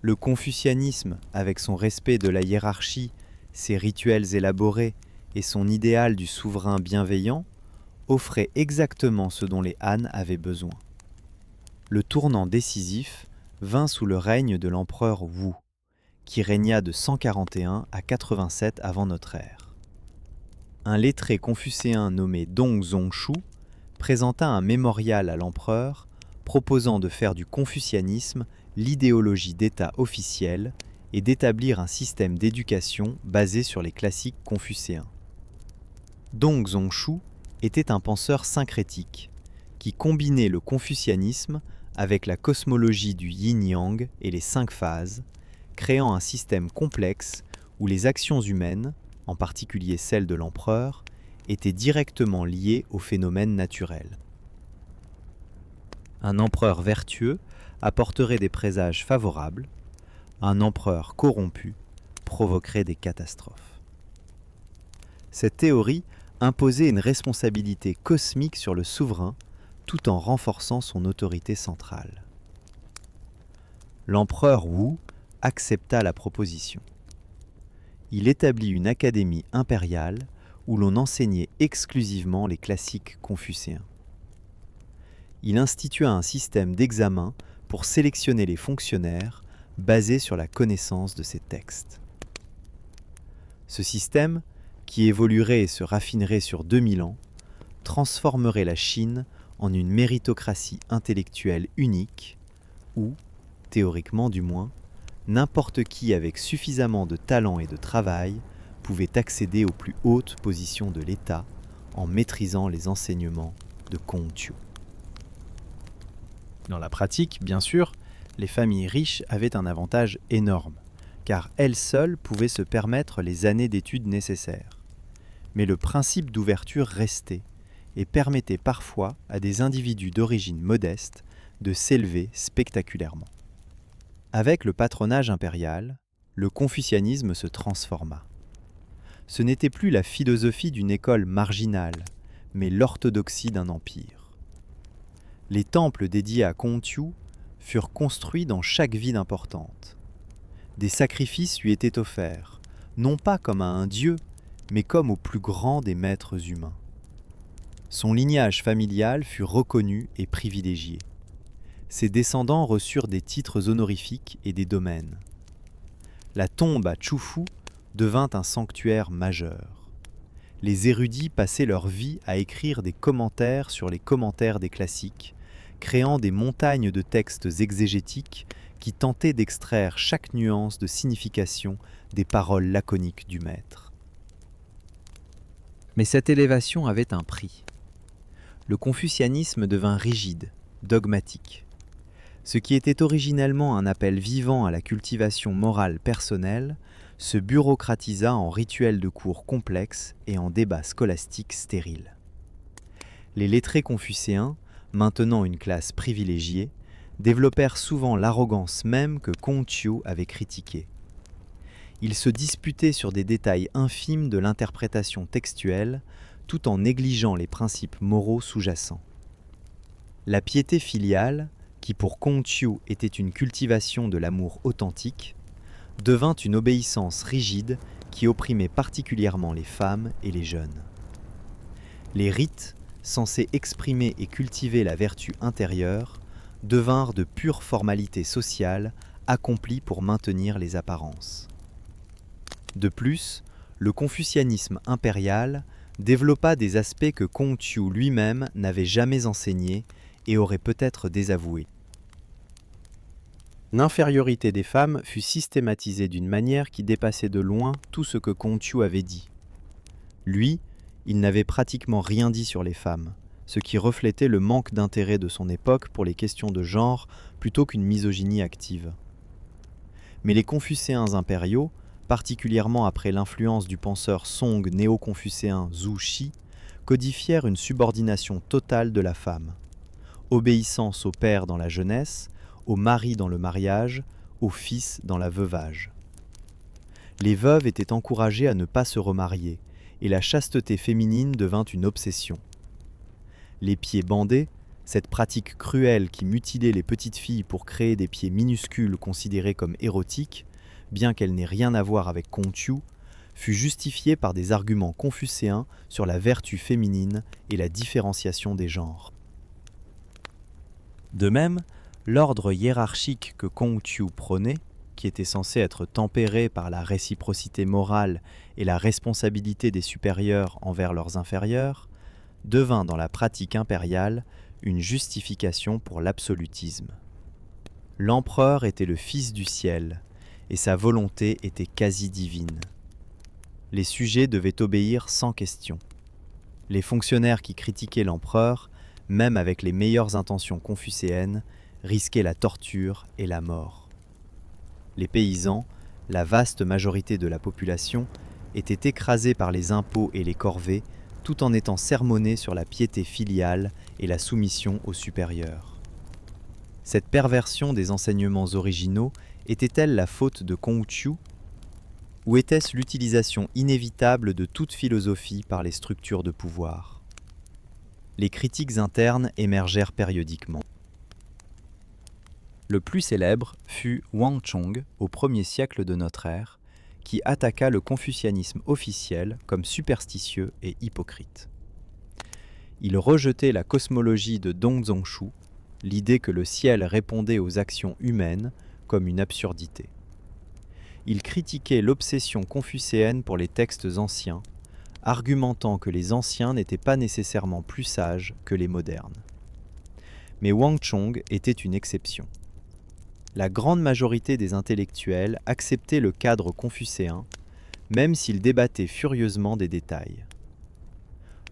le confucianisme, avec son respect de la hiérarchie, ses rituels élaborés et son idéal du souverain bienveillant, offrait exactement ce dont les Han avaient besoin. Le tournant décisif vint sous le règne de l'empereur Wu, qui régna de 141 à 87 avant notre ère. Un lettré confucéen nommé Dong Zhongshu présenta un mémorial à l'empereur proposant de faire du confucianisme l'idéologie d'État officielle et d'établir un système d'éducation basé sur les classiques confucéens. Dong Zhongshu était un penseur syncrétique qui combinait le confucianisme avec la cosmologie du yin-yang et les 5 phases, créant un système complexe où les actions humaines, en particulier celles de l'empereur, étaient directement liées aux phénomènes naturels. Un empereur vertueux apporterait des présages favorables, un empereur corrompu provoquerait des catastrophes. Cette théorie imposait une responsabilité cosmique sur le souverain tout en renforçant son autorité centrale. L'empereur Wu accepta la proposition. Il établit une académie impériale où l'on enseignait exclusivement les classiques confucéens. Il institua un système d'examen pour sélectionner les fonctionnaires basé sur la connaissance de ces textes. Ce système, qui évoluerait et se raffinerait sur 2000 ans, transformerait la Chine en une méritocratie intellectuelle unique où, théoriquement du moins, n'importe qui avec suffisamment de talent et de travail pouvait accéder aux plus hautes positions de l'État en maîtrisant les enseignements de Kongqiu. Dans la pratique, bien sûr, les familles riches avaient un avantage énorme, car elles seules pouvaient se permettre les années d'études nécessaires. Mais le principe d'ouverture restait et permettait parfois à des individus d'origine modeste de s'élever spectaculairement. Avec le patronage impérial, le confucianisme se transforma. Ce n'était plus la philosophie d'une école marginale, mais l'orthodoxie d'un empire. Les temples dédiés à Kongqiu furent construits dans chaque ville importante. Des sacrifices lui étaient offerts, non pas comme à un dieu, mais comme au plus grand des maîtres humains. Son lignage familial fut reconnu et privilégié. Ses descendants reçurent des titres honorifiques et des domaines. La tombe à Chufu devint un sanctuaire majeur. Les érudits passaient leur vie à écrire des commentaires sur les commentaires des classiques, créant des montagnes de textes exégétiques qui tentaient d'extraire chaque nuance de signification des paroles laconiques du maître. Mais cette élévation avait un prix. Le confucianisme devint rigide, dogmatique. Ce qui était originellement un appel vivant à la cultivation morale personnelle se bureaucratisa en rituels de cours complexes et en débats scolastiques stériles. Les lettrés confucéens, maintenant une classe privilégiée, développèrent souvent l'arrogance même que Kongqiu avait critiquée. Ils se disputaient sur des détails infimes de l'interprétation textuelle, tout en négligeant les principes moraux sous-jacents. La piété filiale, qui pour Kongqiu était une cultivation de l'amour authentique, devint une obéissance rigide qui opprimait particulièrement les femmes et les jeunes. Les rites, censés exprimer et cultiver la vertu intérieure, devinrent de pures formalités sociales accomplies pour maintenir les apparences. De plus, le confucianisme impérial développa des aspects que Kongqiu lui-même n'avait jamais enseignés et aurait peut-être désavoués. L'infériorité des femmes fut systématisée d'une manière qui dépassait de loin tout ce que Kongqiu avait dit. Lui, il n'avait pratiquement rien dit sur les femmes, ce qui reflétait le manque d'intérêt de son époque pour les questions de genre plutôt qu'une misogynie active. Mais les confucéens impériaux, particulièrement après l'influence du penseur Song néo-confucéen Zhu Xi, codifièrent une subordination totale de la femme. Obéissance au père dans la jeunesse, au mari dans le mariage, au fils dans la veuvage. Les veuves étaient encouragées à ne pas se remarier, et la chasteté féminine devint une obsession. Les pieds bandés, cette pratique cruelle qui mutilait les petites filles pour créer des pieds minuscules considérés comme érotiques, bien qu'elle n'ait rien à voir avec Kongqiu, fut justifiée par des arguments confucéens sur la vertu féminine et la différenciation des genres. De même, l'ordre hiérarchique que Kongqiu prônait, qui était censé être tempéré par la réciprocité morale et la responsabilité des supérieurs envers leurs inférieurs, devint dans la pratique impériale une justification pour l'absolutisme. L'empereur était le fils du ciel, et sa volonté était quasi divine. Les sujets devaient obéir sans question. Les fonctionnaires qui critiquaient l'empereur, même avec les meilleures intentions confucéennes, risquaient la torture et la mort. Les paysans, la vaste majorité de la population, étaient écrasés par les impôts et les corvées, tout en étant sermonnés sur la piété filiale et la soumission aux supérieurs. Cette perversion des enseignements originaux était-elle la faute de Kongqiu ? Ou était-ce l'utilisation inévitable de toute philosophie par les structures de pouvoir? Les critiques internes émergèrent périodiquement. Le plus célèbre fut Wang Chong au 1er siècle de notre ère, qui attaqua le confucianisme officiel comme superstitieux et hypocrite. Il rejetait la cosmologie de Dong Zhongshu, l'idée que le ciel répondait aux actions humaines, comme une absurdité. Il critiquait l'obsession confucéenne pour les textes anciens, argumentant que les anciens n'étaient pas nécessairement plus sages que les modernes. Mais Wang Chong était une exception. La grande majorité des intellectuels acceptaient le cadre confucéen, même s'ils débattaient furieusement des détails.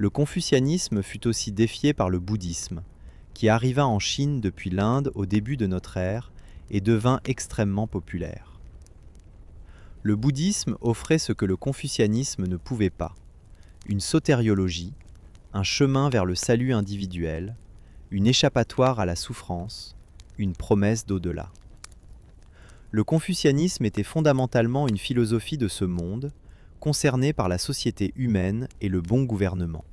Le confucianisme fut aussi défié par le bouddhisme, qui arriva en Chine depuis l'Inde au début de notre ère et devint extrêmement populaire. Le bouddhisme offrait ce que le confucianisme ne pouvait pas, une sotériologie, un chemin vers le salut individuel, une échappatoire à la souffrance, une promesse d'au-delà. Le confucianisme était fondamentalement une philosophie de ce monde, concernée par la société humaine et le bon gouvernement.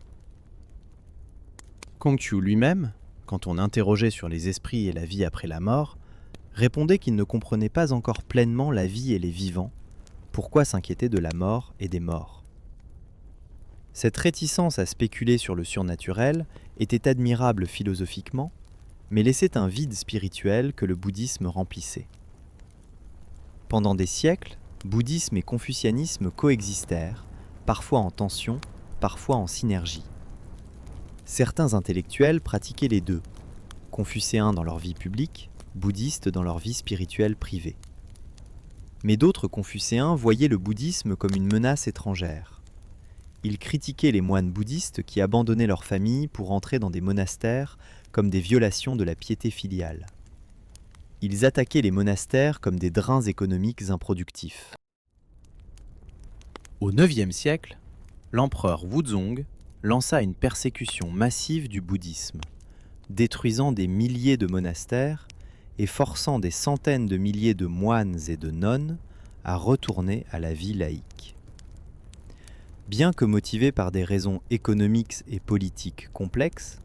Kongqiu lui-même, quand on interrogeait sur les esprits et la vie après la mort, répondait qu'il ne comprenait pas encore pleinement la vie et les vivants, pourquoi s'inquiéter de la mort et des morts. Cette réticence à spéculer sur le surnaturel était admirable philosophiquement, mais laissait un vide spirituel que le bouddhisme remplissait. Pendant des siècles, bouddhisme et confucianisme coexistèrent, parfois en tension, parfois en synergie. Certains intellectuels pratiquaient les deux, confucéens dans leur vie publique, bouddhistes dans leur vie spirituelle privée. Mais d'autres confucéens voyaient le bouddhisme comme une menace étrangère. Ils critiquaient les moines bouddhistes qui abandonnaient leur famille pour entrer dans des monastères comme des violations de la piété filiale. Ils attaquaient les monastères comme des drains économiques improductifs. Au IXe siècle, l'empereur Wuzong lança une persécution massive du bouddhisme, détruisant des milliers de monastères et forçant des centaines de milliers de moines et de nonnes à retourner à la vie laïque. Bien que motivée par des raisons économiques et politiques complexes,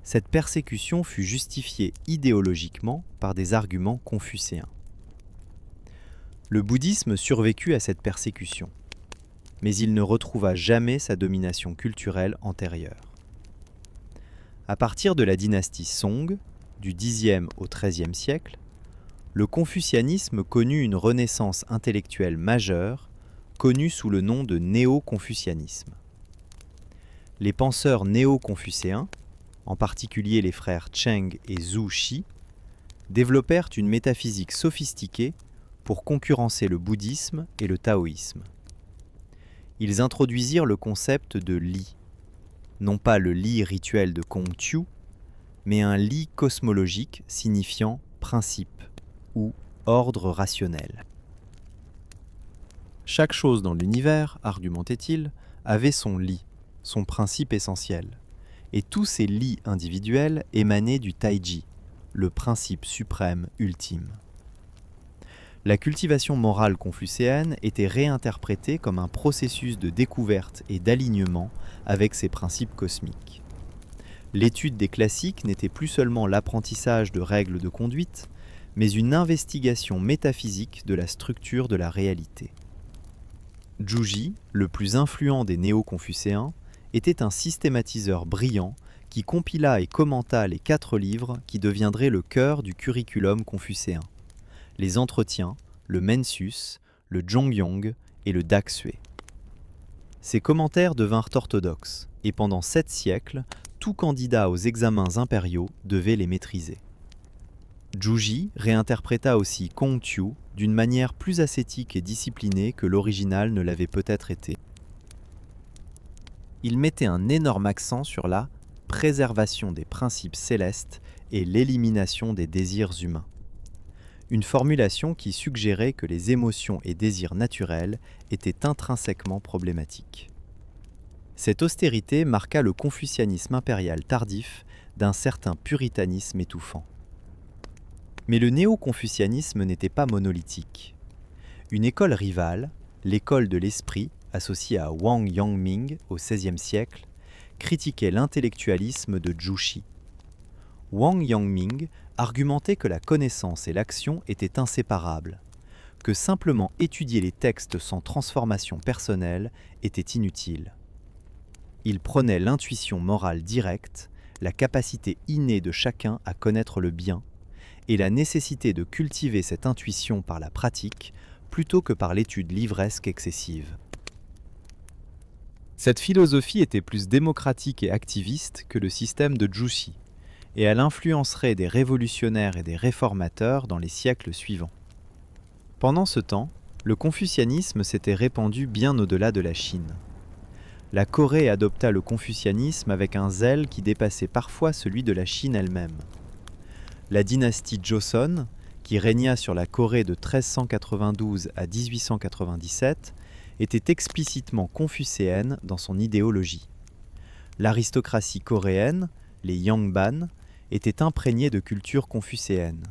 cette persécution fut justifiée idéologiquement par des arguments confucéens. Le bouddhisme survécut à cette persécution, mais il ne retrouva jamais sa domination culturelle antérieure. À partir de la dynastie Song, du Xe au XIIIe siècle, le confucianisme connut une renaissance intellectuelle majeure, connue sous le nom de néo-confucianisme. Les penseurs néo-confucéens, en particulier les frères Cheng et Zhu Xi, développèrent une métaphysique sophistiquée pour concurrencer le bouddhisme et le taoïsme. Ils introduisirent le concept de li, non pas le li rituel de Kongqiu, mais un li cosmologique signifiant principe ou ordre rationnel. Chaque chose dans l'univers, argumentait-il, avait son li, son principe essentiel, et tous ces li individuels émanaient du taiji, le principe suprême ultime. La cultivation morale confucéenne était réinterprétée comme un processus de découverte et d'alignement avec ces principes cosmiques. L'étude des classiques n'était plus seulement l'apprentissage de règles de conduite, mais une investigation métaphysique de la structure de la réalité. Zhu, le plus influent des néo-confucéens, était un systématiseur brillant qui compila et commenta les 4 livres qui deviendraient le cœur du curriculum confucéen: les Entretiens, le Mencius, le Zhongyong et le Daxue. Ces commentaires devinrent orthodoxes, et pendant 7 siècles, tout candidat aux examens impériaux devait les maîtriser. Zhu réinterpréta aussi Kongqiu d'une manière plus ascétique et disciplinée que l'original ne l'avait peut-être été. Il mettait un énorme accent sur la préservation des principes célestes et l'élimination des désirs humains. Une formulation qui suggérait que les émotions et désirs naturels étaient intrinsèquement problématiques. Cette austérité marqua le confucianisme impérial tardif d'un certain puritanisme étouffant. Mais le néo-confucianisme n'était pas monolithique. Une école rivale, l'école de l'esprit, associée à Wang Yangming au XVIe siècle, critiquait l'intellectualisme de Jushi. Wang Yangming argumentait que la connaissance et l'action étaient inséparables, que simplement étudier les textes sans transformation personnelle était inutile. Il prônait l'intuition morale directe, la capacité innée de chacun à connaître le bien, et la nécessité de cultiver cette intuition par la pratique plutôt que par l'étude livresque excessive. Cette philosophie était plus démocratique et activiste que le système de Jushi, et elle influencerait des révolutionnaires et des réformateurs dans les siècles suivants. Pendant ce temps, le confucianisme s'était répandu bien au-delà de la Chine. La Corée adopta le confucianisme avec un zèle qui dépassait parfois celui de la Chine elle-même. La dynastie Joseon, qui régna sur la Corée de 1392 à 1897, était explicitement confucéenne dans son idéologie. L'aristocratie coréenne, les Yangban, était imprégnée de culture confucéenne.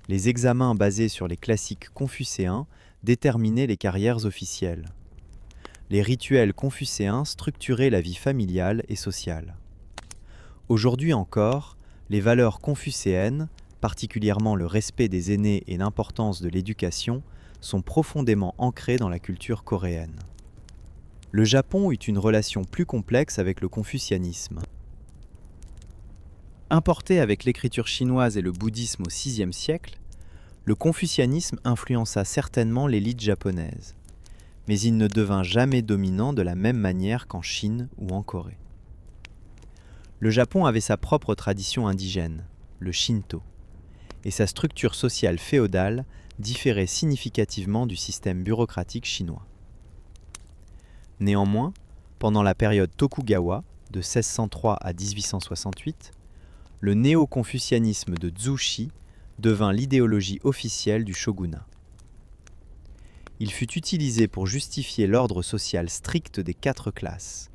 Les examens basés sur les classiques confucéens déterminaient les carrières officielles. Les rituels confucéens structuraient la vie familiale et sociale. Aujourd'hui encore, les valeurs confucéennes, particulièrement le respect des aînés et l'importance de l'éducation, sont profondément ancrées dans la culture coréenne. Le Japon eut une relation plus complexe avec le confucianisme. Importé avec l'écriture chinoise et le bouddhisme au VIe siècle, le confucianisme influença certainement l'élite japonaise, mais il ne devint jamais dominant de la même manière qu'en Chine ou en Corée. Le Japon avait sa propre tradition indigène, le Shinto, et sa structure sociale féodale différait significativement du système bureaucratique chinois. Néanmoins, pendant la période Tokugawa, de 1603 à 1868, le néo-confucianisme de Zushi devint l'idéologie officielle du shogunat. Il fut utilisé pour justifier l'ordre social strict des 4 classes: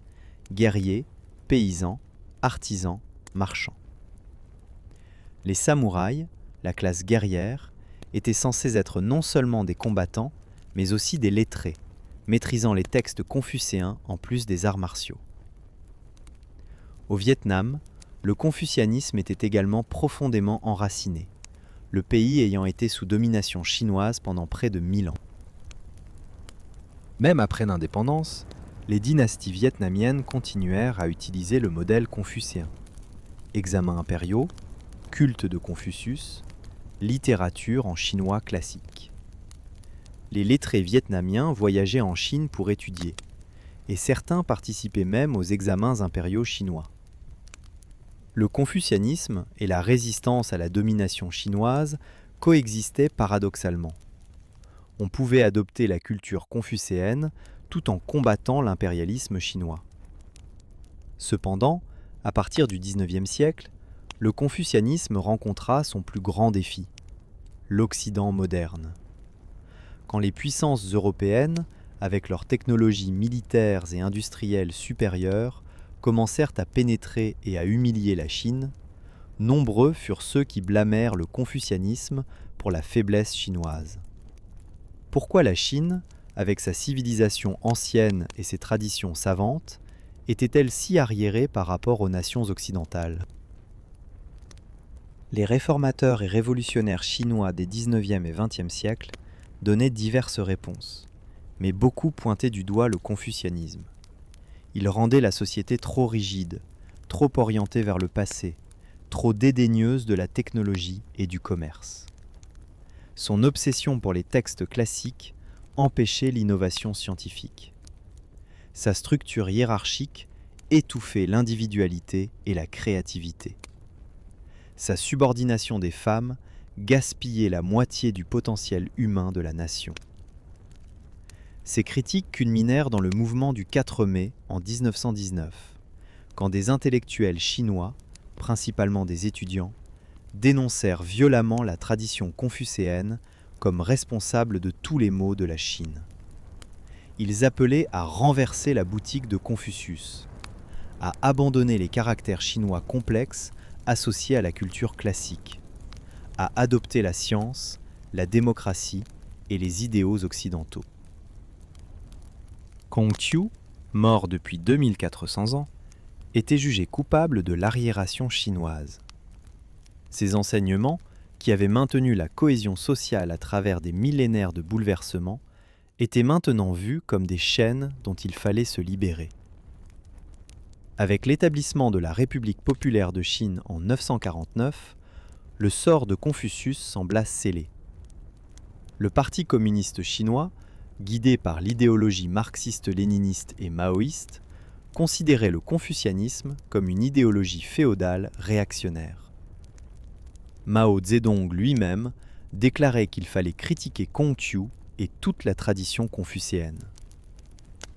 guerriers, paysans, artisans, marchands. Les samouraïs, la classe guerrière, étaient censés être non seulement des combattants, mais aussi des lettrés, maîtrisant les textes confucéens en plus des arts martiaux. Au Vietnam, le confucianisme était également profondément enraciné, le pays ayant été sous domination chinoise pendant près de 1000 ans. Même après l'indépendance, les dynasties vietnamiennes continuèrent à utiliser le modèle confucéen. Examens impériaux, culte de Confucius, littérature en chinois classique. Les lettrés vietnamiens voyageaient en Chine pour étudier, et certains participaient même aux examens impériaux chinois. Le confucianisme et la résistance à la domination chinoise coexistaient paradoxalement. On pouvait adopter la culture confucéenne tout en combattant l'impérialisme chinois. Cependant, à partir du XIXe siècle, le confucianisme rencontra son plus grand défi, l'Occident moderne. Quand les puissances européennes, avec leurs technologies militaires et industrielles supérieures, commencèrent à pénétrer et à humilier la Chine, nombreux furent ceux qui blâmèrent le confucianisme pour la faiblesse chinoise. Pourquoi la Chine, avec sa civilisation ancienne et ses traditions savantes, était-elle si arriérée par rapport aux nations occidentales ? Les réformateurs et révolutionnaires chinois des XIXe et XXe siècles donnaient diverses réponses, mais beaucoup pointaient du doigt le confucianisme. Il rendait la société trop rigide, trop orientée vers le passé, trop dédaigneuse de la technologie et du commerce. Son obsession pour les textes classiques empêchait l'innovation scientifique. Sa structure hiérarchique étouffait l'individualité et la créativité. Sa subordination des femmes gaspillait la moitié du potentiel humain de la nation. Ces critiques culminèrent dans le mouvement du 4 mai en 1919, quand des intellectuels chinois, principalement des étudiants, dénoncèrent violemment la tradition confucéenne comme responsable de tous les maux de la Chine. Ils appelaient à renverser la boutique de Confucius, à abandonner les caractères chinois complexes associés à la culture classique, à adopter la science, la démocratie et les idéaux occidentaux. Kongqiu, mort depuis 2400 ans, était jugé coupable de l'arriération chinoise. Ses enseignements, qui avaient maintenu la cohésion sociale à travers des millénaires de bouleversements, étaient maintenant vus comme des chaînes dont il fallait se libérer. Avec l'établissement de la République populaire de Chine en 949, le sort de Confucius sembla scellé. Le Parti communiste chinois, guidé par l'idéologie marxiste-léniniste et maoïste, considérait le confucianisme comme une idéologie féodale réactionnaire. Mao Zedong lui-même déclarait qu'il fallait critiquer Kongqiu et toute la tradition confucéenne.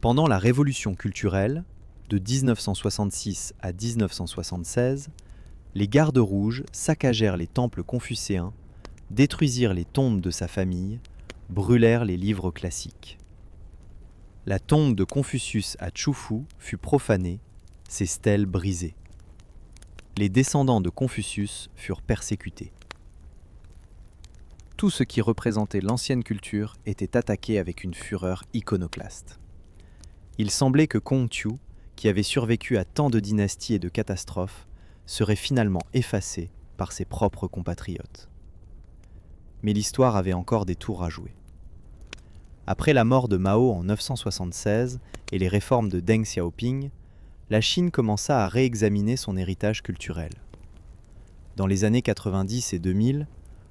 Pendant la Révolution culturelle, de 1966 à 1976, les gardes rouges saccagèrent les temples confucéens, détruisirent les tombes de sa famille, brûlèrent les livres classiques. La tombe de Confucius à Chufu fut profanée, ses stèles brisées. Les descendants de Confucius furent persécutés. Tout ce qui représentait l'ancienne culture était attaqué avec une fureur iconoclaste. Il semblait que Kongqiu, qui avait survécu à tant de dynasties et de catastrophes, serait finalement effacé par ses propres compatriotes. Mais l'histoire avait encore des tours à jouer. Après la mort de Mao en 976 et les réformes de Deng Xiaoping, la Chine commença à réexaminer son héritage culturel. Dans les années 90 et 2000,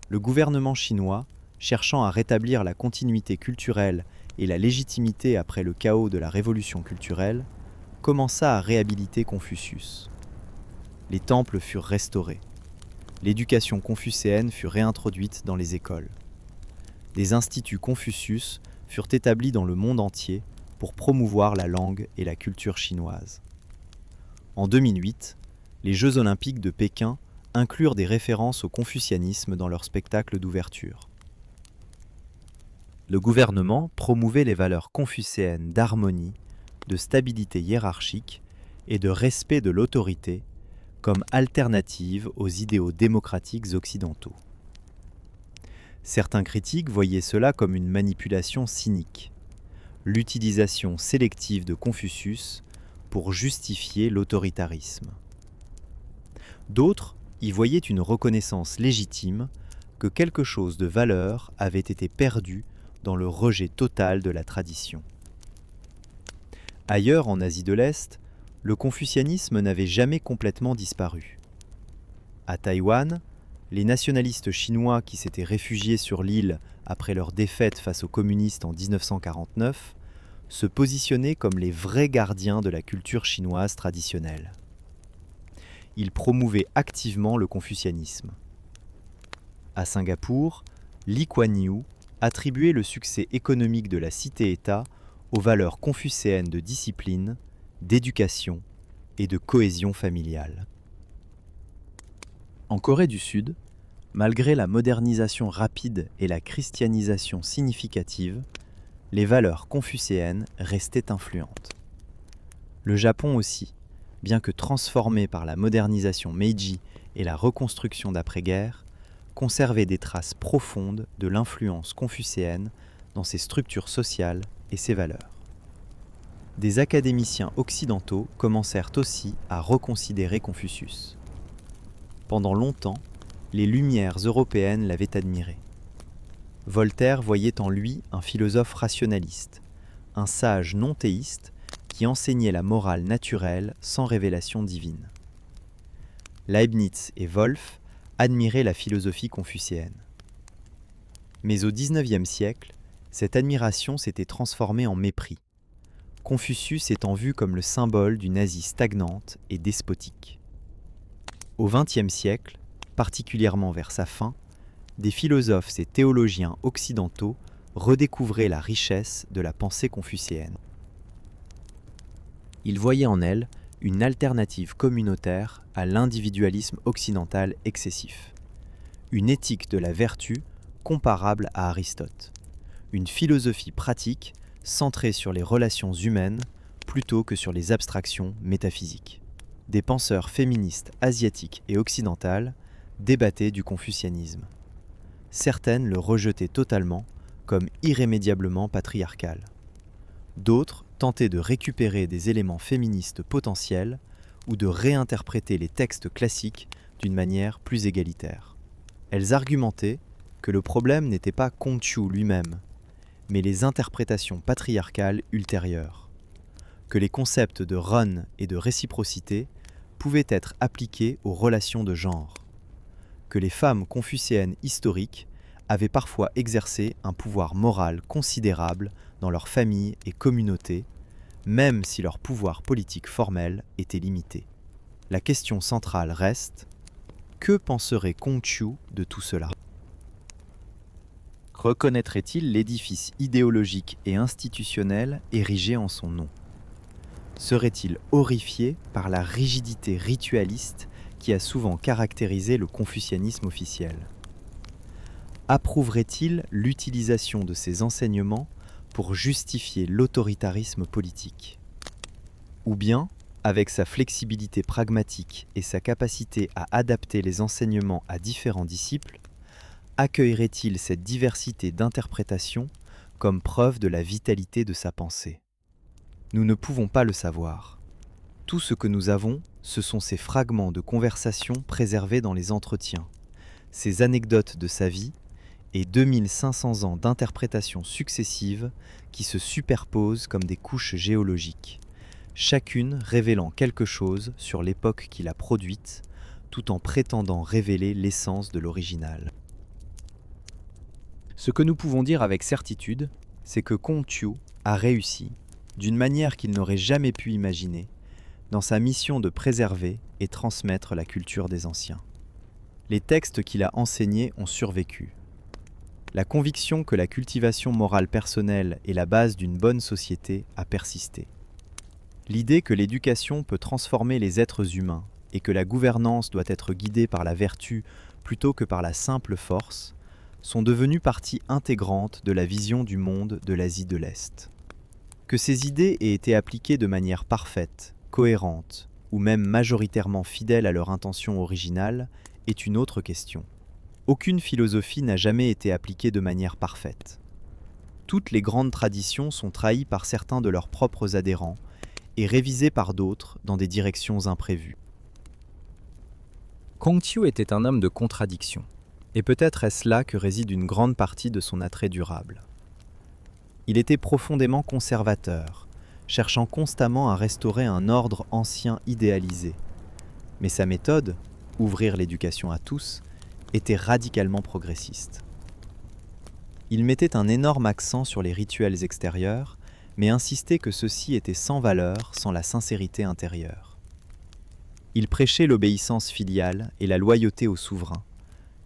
le gouvernement chinois, cherchant à rétablir la continuité culturelle et la légitimité après le chaos de la révolution culturelle, commença à réhabiliter Confucius. Les temples furent restaurés. L'éducation confucéenne fut réintroduite dans les écoles. Des instituts Confucius furent établis dans le monde entier pour promouvoir la langue et la culture chinoise. En 2008, les Jeux olympiques de Pékin inclurent des références au confucianisme dans leurs spectacles d'ouverture. Le gouvernement promouvait les valeurs confucéennes d'harmonie, de stabilité hiérarchique et de respect de l'autorité comme alternative aux idéaux démocratiques occidentaux. Certains critiques voyaient cela comme une manipulation cynique, l'utilisation sélective de Confucius pour justifier l'autoritarisme. D'autres y voyaient une reconnaissance légitime que quelque chose de valeur avait été perdu dans le rejet total de la tradition. Ailleurs, en Asie de l'Est, le confucianisme n'avait jamais complètement disparu. À Taïwan, les nationalistes chinois qui s'étaient réfugiés sur l'île après leur défaite face aux communistes en 1949 se positionnaient comme les vrais gardiens de la culture chinoise traditionnelle. Ils promouvaient activement le confucianisme. À Singapour, Lee Kuan Yew attribuait le succès économique de la cité-État aux valeurs confucéennes de discipline, d'éducation et de cohésion familiale. En Corée du Sud, malgré la modernisation rapide et la christianisation significative, les valeurs confucéennes restaient influentes. Le Japon aussi, bien que transformé par la modernisation Meiji et la reconstruction d'après-guerre, conservait des traces profondes de l'influence confucéenne dans ses structures sociales et ses valeurs. Des académiciens occidentaux commencèrent aussi à reconsidérer Confucius. Pendant longtemps, les Lumières européennes l'avaient admiré. Voltaire voyait en lui un philosophe rationaliste, un sage non théiste qui enseignait la morale naturelle sans révélation divine. Leibniz et Wolff admiraient la philosophie confucéenne. Mais au XIXe siècle, cette admiration s'était transformée en mépris, Confucius étant vu comme le symbole d'une Asie stagnante et despotique. Au XXe siècle, particulièrement vers sa fin, des philosophes et théologiens occidentaux redécouvraient la richesse de la pensée confucéenne. Ils voyaient en elle une alternative communautaire à l'individualisme occidental excessif, une éthique de la vertu comparable à Aristote, une philosophie pratique centrée sur les relations humaines plutôt que sur les abstractions métaphysiques. Des penseurs féministes asiatiques et occidentales débattaient du confucianisme. Certaines le rejetaient totalement comme irrémédiablement patriarcal. D'autres tenter de récupérer des éléments féministes potentiels ou de réinterpréter les textes classiques d'une manière plus égalitaire. Elles argumentaient que le problème n'était pas Kongqiu lui-même, mais les interprétations patriarcales ultérieures, que les concepts de run et de réciprocité pouvaient être appliqués aux relations de genre, que les femmes confucéennes historiques avaient parfois exercé un pouvoir moral considérable dans leurs familles et communautés, même si leur pouvoir politique formel était limité. La question centrale reste: que penserait Kongqiu de tout cela? Reconnaîtrait-il l'édifice idéologique et institutionnel érigé en son nom? Serait-il horrifié par la rigidité ritualiste qui a souvent caractérisé le confucianisme officiel? Approuverait-il l'utilisation de ces enseignements pour justifier l'autoritarisme politique? Ou bien, avec sa flexibilité pragmatique et sa capacité à adapter les enseignements à différents disciples, accueillerait-il cette diversité d'interprétations comme preuve de la vitalité de sa pensée? Nous ne pouvons pas le savoir. Tout ce que nous avons, ce sont ces fragments de conversation préservés dans les entretiens, ces anecdotes de sa vie et 2500 ans d'interprétations successives qui se superposent comme des couches géologiques, chacune révélant quelque chose sur l'époque qui l'a produite, tout en prétendant révéler l'essence de l'original. Ce que nous pouvons dire avec certitude, c'est que Kongqiu a réussi, d'une manière qu'il n'aurait jamais pu imaginer, dans sa mission de préserver et transmettre la culture des anciens. Les textes qu'il a enseignés ont survécu. La conviction que la cultivation morale personnelle est la base d'une bonne société a persisté. L'idée que l'éducation peut transformer les êtres humains et que la gouvernance doit être guidée par la vertu plutôt que par la simple force sont devenues partie intégrante de la vision du monde de l'Asie de l'Est. Que ces idées aient été appliquées de manière parfaite, cohérente ou même majoritairement fidèle à leur intention originale est une autre question. Aucune philosophie n'a jamais été appliquée de manière parfaite. Toutes les grandes traditions sont trahies par certains de leurs propres adhérents et révisées par d'autres dans des directions imprévues. Kongqiu était un homme de contradiction, et peut-être est-ce là que réside une grande partie de son attrait durable. Il était profondément conservateur, cherchant constamment à restaurer un ordre ancien idéalisé. Mais sa méthode, ouvrir l'éducation à tous, était radicalement progressiste. Il mettait un énorme accent sur les rituels extérieurs, mais insistait que ceux-ci étaient sans valeur sans la sincérité intérieure. Il prêchait l'obéissance filiale et la loyauté au souverain,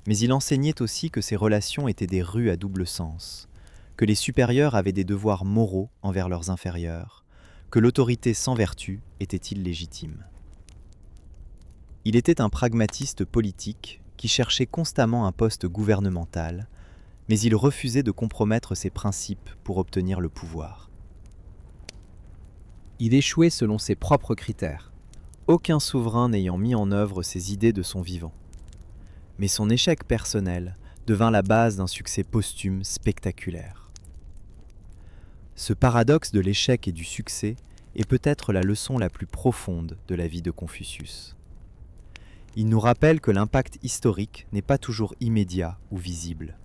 mais il enseignait aussi que ces relations étaient des rues à double sens, que les supérieurs avaient des devoirs moraux envers leurs inférieurs, que l'autorité sans vertu était illégitime. Il était un pragmatiste politique qui cherchait constamment un poste gouvernemental, mais il refusait de compromettre ses principes pour obtenir le pouvoir. Il échouait selon ses propres critères, aucun souverain n'ayant mis en œuvre ses idées de son vivant. Mais son échec personnel devint la base d'un succès posthume spectaculaire. Ce paradoxe de l'échec et du succès est peut-être la leçon la plus profonde de la vie de Confucius. Il nous rappelle que l'impact historique n'est pas toujours immédiat ou visible.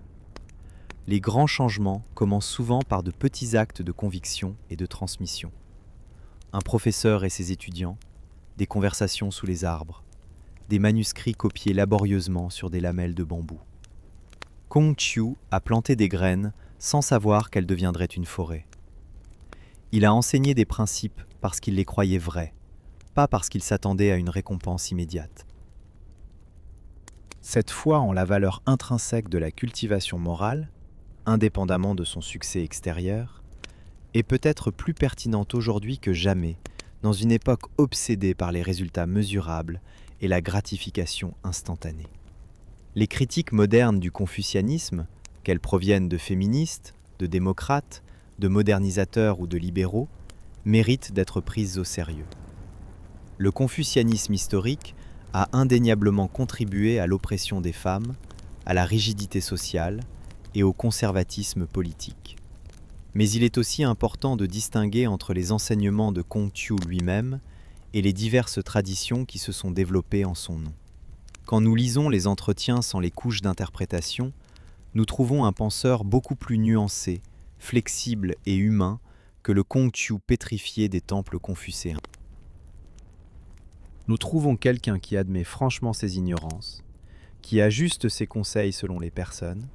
Les grands changements commencent souvent par de petits actes de conviction et de transmission. Un professeur et ses étudiants, des conversations sous les arbres, des manuscrits copiés laborieusement sur des lamelles de bambou. Kongqiu a planté des graines sans savoir qu'elles deviendraient une forêt. Il a enseigné des principes parce qu'il les croyait vrais, pas parce qu'il s'attendait à une récompense immédiate. Cette foi en la valeur intrinsèque de la cultivation morale, indépendamment de son succès extérieur, est peut-être plus pertinente aujourd'hui que jamais dans une époque obsédée par les résultats mesurables et la gratification instantanée. Les critiques modernes du confucianisme, qu'elles proviennent de féministes, de démocrates, de modernisateurs ou de libéraux, méritent d'être prises au sérieux. Le confucianisme historique a indéniablement contribué à l'oppression des femmes, à la rigidité sociale et au conservatisme politique. Mais il est aussi important de distinguer entre les enseignements de Kongqiu lui-même et les diverses traditions qui se sont développées en son nom. Quand nous lisons les entretiens sans les couches d'interprétation, nous trouvons un penseur beaucoup plus nuancé, flexible et humain que le Kongqiu pétrifié des temples confucéens. Nous trouvons quelqu'un qui admet franchement ses ignorances, qui ajuste ses conseils selon les personnes,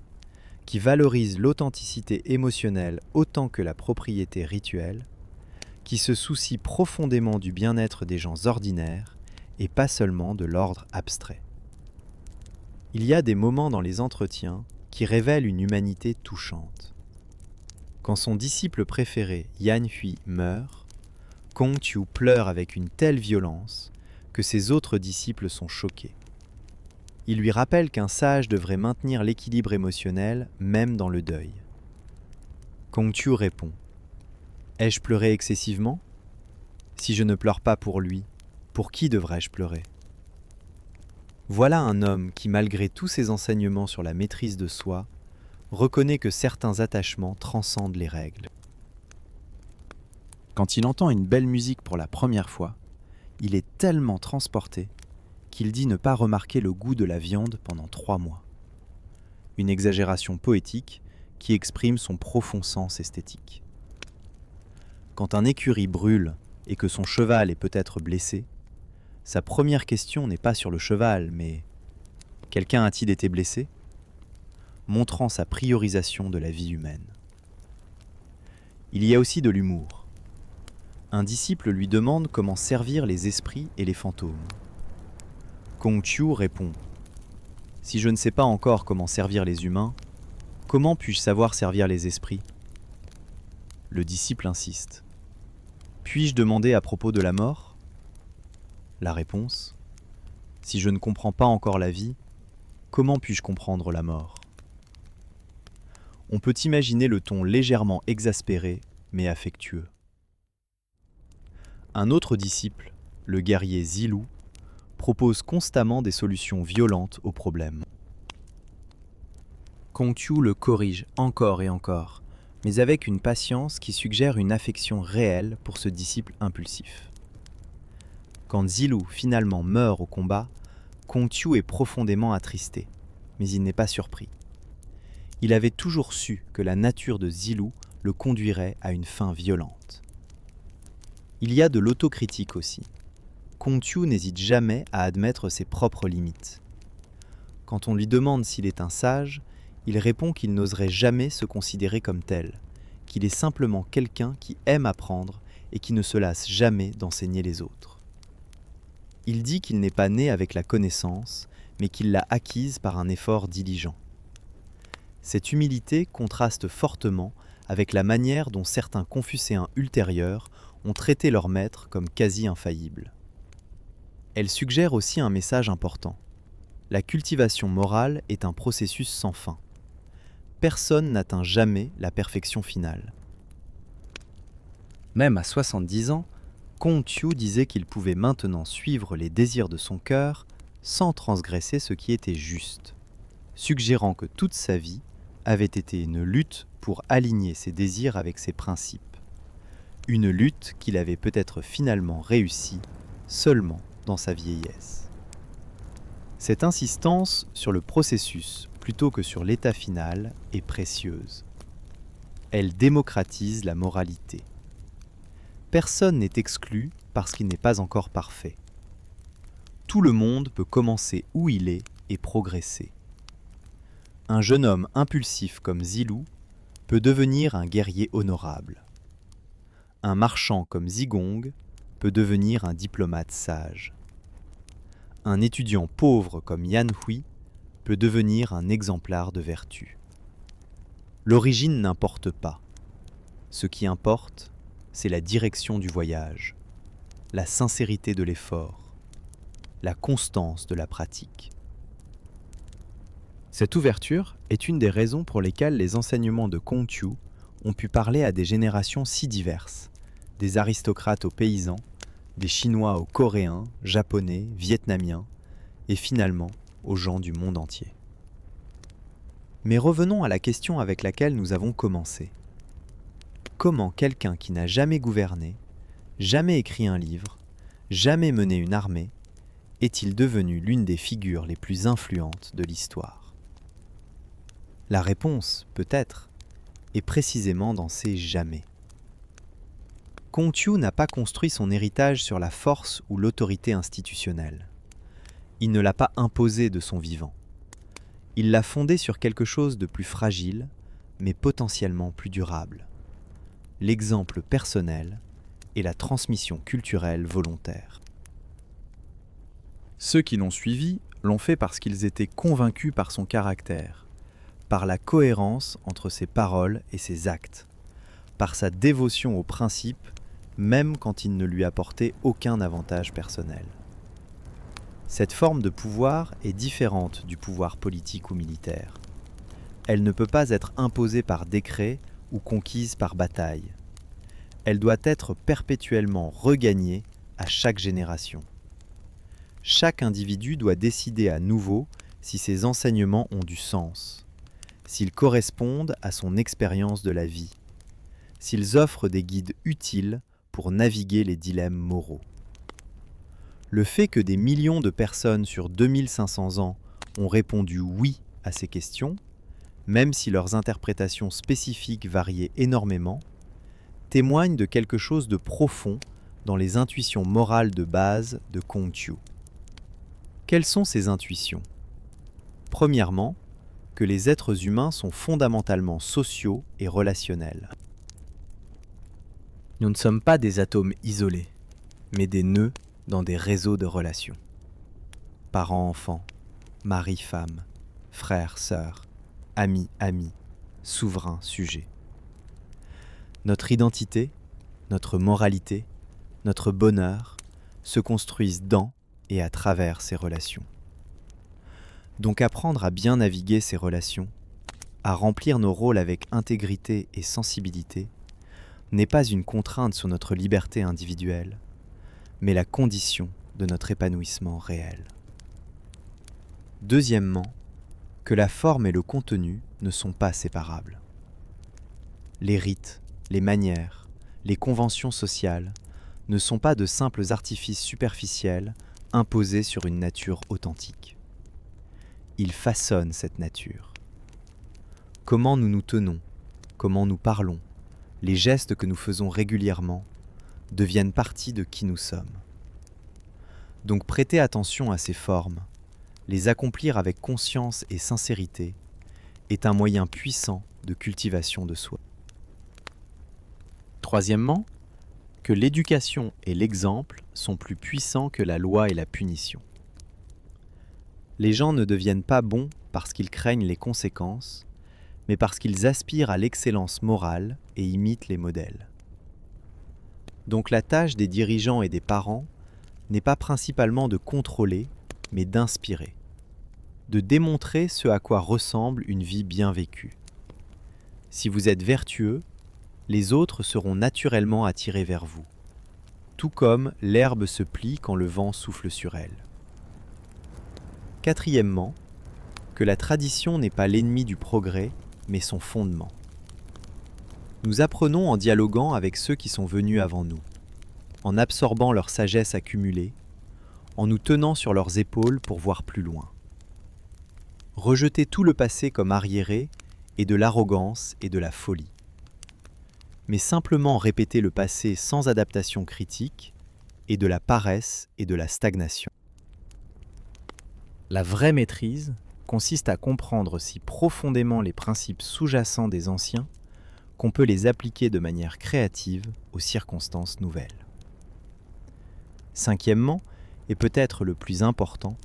qui valorise l'authenticité émotionnelle autant que la propriété rituelle, qui se soucie profondément du bien-être des gens ordinaires et pas seulement de l'ordre abstrait. Il y a des moments dans les entretiens qui révèlent une humanité touchante. Quand son disciple préféré, Yan Hui, meurt, Kongqiu pleure avec une telle violence que ses autres disciples sont choqués. Il lui rappelle qu'un sage devrait maintenir l'équilibre émotionnel même dans le deuil. Kongqiu répond : « Ai-je pleuré excessivement ? Si je ne pleure pas pour lui, pour qui devrais-je pleurer ? » Voilà un homme qui, malgré tous ses enseignements sur la maîtrise de soi, reconnaît que certains attachements transcendent les règles. Quand il entend une belle musique pour la première fois, il est tellement transporté qu'il dit ne pas remarquer le goût de la viande pendant 3 mois. Une exagération poétique qui exprime son profond sens esthétique. Quand un écurie brûle et que son cheval est peut-être blessé, sa première question n'est pas sur le cheval, mais « quelqu'un a-t-il été blessé ?» montrant sa priorisation de la vie humaine. Il y a aussi de l'humour. Un disciple lui demande comment servir les esprits et les fantômes. Kongqiu répond : « Si je ne sais pas encore comment servir les humains, comment puis-je savoir servir les esprits ?» Le disciple insiste : « Puis-je demander à propos de la mort ?» La réponse : « Si je ne comprends pas encore la vie, comment puis-je comprendre la mort ?» On peut imaginer le ton légèrement exaspéré, mais affectueux. Un autre disciple, le guerrier Zilou, propose constamment des solutions violentes aux problèmes. Kongqiu le corrige encore et encore, mais avec une patience qui suggère une affection réelle pour ce disciple impulsif. Quand Zilou finalement meurt au combat, Kongqiu est profondément attristé, mais il n'est pas surpris. Il avait toujours su que la nature de Zilou le conduirait à une fin violente. Il y a de l'autocritique aussi. Kongqiu n'hésite jamais à admettre ses propres limites. Quand on lui demande s'il est un sage, il répond qu'il n'oserait jamais se considérer comme tel, qu'il est simplement quelqu'un qui aime apprendre et qui ne se lasse jamais d'enseigner les autres. Il dit qu'il n'est pas né avec la connaissance, mais qu'il l'a acquise par un effort diligent. Cette humilité contraste fortement avec la manière dont certains confucéens ultérieurs ont traité leur maître comme quasi infaillible. Elle suggère aussi un message important. La cultivation morale est un processus sans fin. Personne n'atteint jamais la perfection finale. Même à 70 ans, Kongqiu disait qu'il pouvait maintenant suivre les désirs de son cœur sans transgresser ce qui était juste, suggérant que toute sa vie avait été une lutte pour aligner ses désirs avec ses principes. Une lutte qu'il avait peut-être finalement réussi seulement dans sa vieillesse. Cette insistance sur le processus plutôt que sur l'état final est précieuse. Elle démocratise la moralité. Personne n'est exclu parce qu'il n'est pas encore parfait. Tout le monde peut commencer où il est et progresser. Un jeune homme impulsif comme Zilou peut devenir un guerrier honorable. Un marchand comme Zigong peut devenir un diplomate sage. Un étudiant pauvre comme Yan Hui peut devenir un exemplaire de vertu. L'origine n'importe pas. Ce qui importe, c'est la direction du voyage, la sincérité de l'effort, la constance de la pratique. Cette ouverture est une des raisons pour lesquelles les enseignements de Kongqiu ont pu parler à des générations si diverses, des aristocrates aux paysans, des Chinois aux Coréens, Japonais, Vietnamiens, et finalement aux gens du monde entier. Mais revenons à la question avec laquelle nous avons commencé. comment quelqu'un qui n'a jamais gouverné, jamais écrit un livre, jamais mené une armée, est-il devenu l'une des figures les plus influentes de l'histoire? La réponse, peut-être, est précisément dans ces jamais. Kongqiu n'a pas construit son héritage sur la force ou l'autorité institutionnelle. Il ne l'a pas imposé de son vivant. Il l'a fondé sur quelque chose de plus fragile, mais potentiellement plus durable. L'exemple personnel et la transmission culturelle volontaire. Ceux qui l'ont suivi l'ont fait parce qu'ils étaient convaincus par son caractère, par la cohérence entre ses paroles et ses actes, par sa dévotion aux principes, même quand il ne lui apportait aucun avantage personnel. Cette forme de pouvoir est différente du pouvoir politique ou militaire. Elle ne peut pas être imposée par décret ou conquise par bataille. Elle doit être perpétuellement regagnée à chaque génération. Chaque individu doit décider à nouveau si ses enseignements ont du sens, s'ils correspondent à son expérience de la vie, s'ils offrent des guides utiles pour naviguer les dilemmes moraux. Le fait que des millions de personnes sur 2500 ans ont répondu oui à ces questions, même si leurs interprétations spécifiques variaient énormément, témoigne de quelque chose de profond dans les intuitions morales de base de Kongqiu. Quelles sont ces intuitions? Premièrement, que les êtres humains sont fondamentalement sociaux et relationnels. Nous ne sommes pas des atomes isolés, mais des nœuds dans des réseaux de relations. Parents-enfants, mari-femme, frères-sœurs, amis-amis, souverains-sujets. Notre identité, notre moralité, notre bonheur se construisent dans et à travers ces relations. Donc apprendre à bien naviguer ces relations, à remplir nos rôles avec intégrité et sensibilité, n'est pas une contrainte sur notre liberté individuelle, mais la condition de notre épanouissement réel. Deuxièmement, que la forme et le contenu ne sont pas séparables. Les rites, les manières, les conventions sociales ne sont pas de simples artifices superficiels imposés sur une nature authentique. Ils façonnent cette nature. Comment nous nous tenons, comment nous parlons, les gestes que nous faisons régulièrement deviennent partie de qui nous sommes. Donc prêter attention à ces formes, les accomplir avec conscience et sincérité, est un moyen puissant de cultivation de soi. Troisièmement, que l'éducation et l'exemple sont plus puissants que la loi et la punition. Les gens ne deviennent pas bons parce qu'ils craignent les conséquences, mais parce qu'ils aspirent à l'excellence morale et imitent les modèles. Donc la tâche des dirigeants et des parents n'est pas principalement de contrôler, mais d'inspirer, de démontrer ce à quoi ressemble une vie bien vécue. Si vous êtes vertueux, les autres seront naturellement attirés vers vous, tout comme l'herbe se plie quand le vent souffle sur elle. Quatrièmement, que la tradition n'est pas l'ennemi du progrès, mais son fondement. Nous apprenons en dialoguant avec ceux qui sont venus avant nous, en absorbant leur sagesse accumulée, en nous tenant sur leurs épaules pour voir plus loin. Rejeter tout le passé comme arriéré est de l'arrogance et de la folie. Mais simplement répéter le passé sans adaptation critique est de la paresse et de la stagnation. La vraie maîtrise consiste à comprendre si profondément les principes sous-jacents des anciens qu'on peut les appliquer de manière créative aux circonstances nouvelles. Cinquièmement, et peut-être le plus important,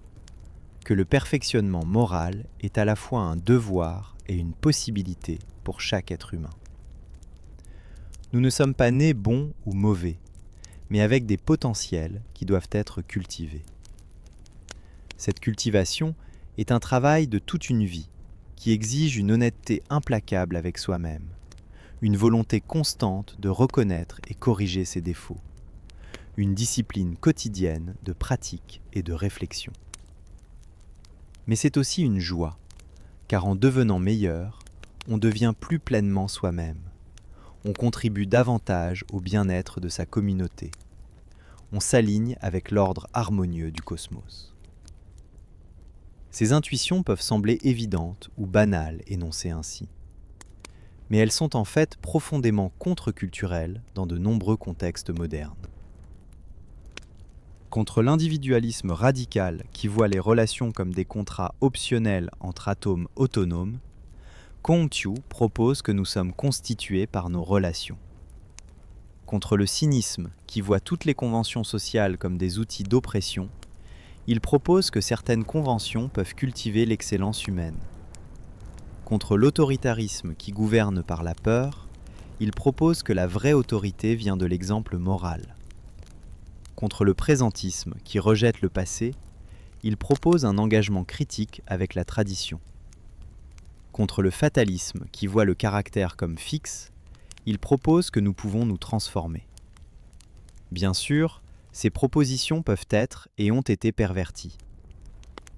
que le perfectionnement moral est à la fois un devoir et une possibilité pour chaque être humain. Nous ne sommes pas nés bons ou mauvais, mais avec des potentiels qui doivent être cultivés. Cette cultivation est un travail de toute une vie qui exige une honnêteté implacable avec soi-même, une volonté constante de reconnaître et corriger ses défauts, une discipline quotidienne de pratique et de réflexion. Mais c'est aussi une joie, car en devenant meilleur, on devient plus pleinement soi-même. on contribue davantage au bien-être de sa communauté. On s'aligne avec l'ordre harmonieux du cosmos. Ces intuitions peuvent sembler évidentes ou banales énoncées ainsi. Mais elles sont en fait profondément contre-culturelles dans de nombreux contextes modernes. Contre l'individualisme radical qui voit les relations comme des contrats optionnels entre atomes autonomes, Kong-Qiu propose que nous sommes constitués par nos relations. Contre le cynisme qui voit toutes les conventions sociales comme des outils d'oppression, il propose que certaines conventions peuvent cultiver l'excellence humaine. Contre l'autoritarisme qui gouverne par la peur, il propose que la vraie autorité vient de l'exemple moral. Contre le présentisme qui rejette le passé, il propose un engagement critique avec la tradition. Contre le fatalisme qui voit le caractère comme fixe, il propose que nous pouvons nous transformer. Bien sûr, ces propositions peuvent être et ont été perverties.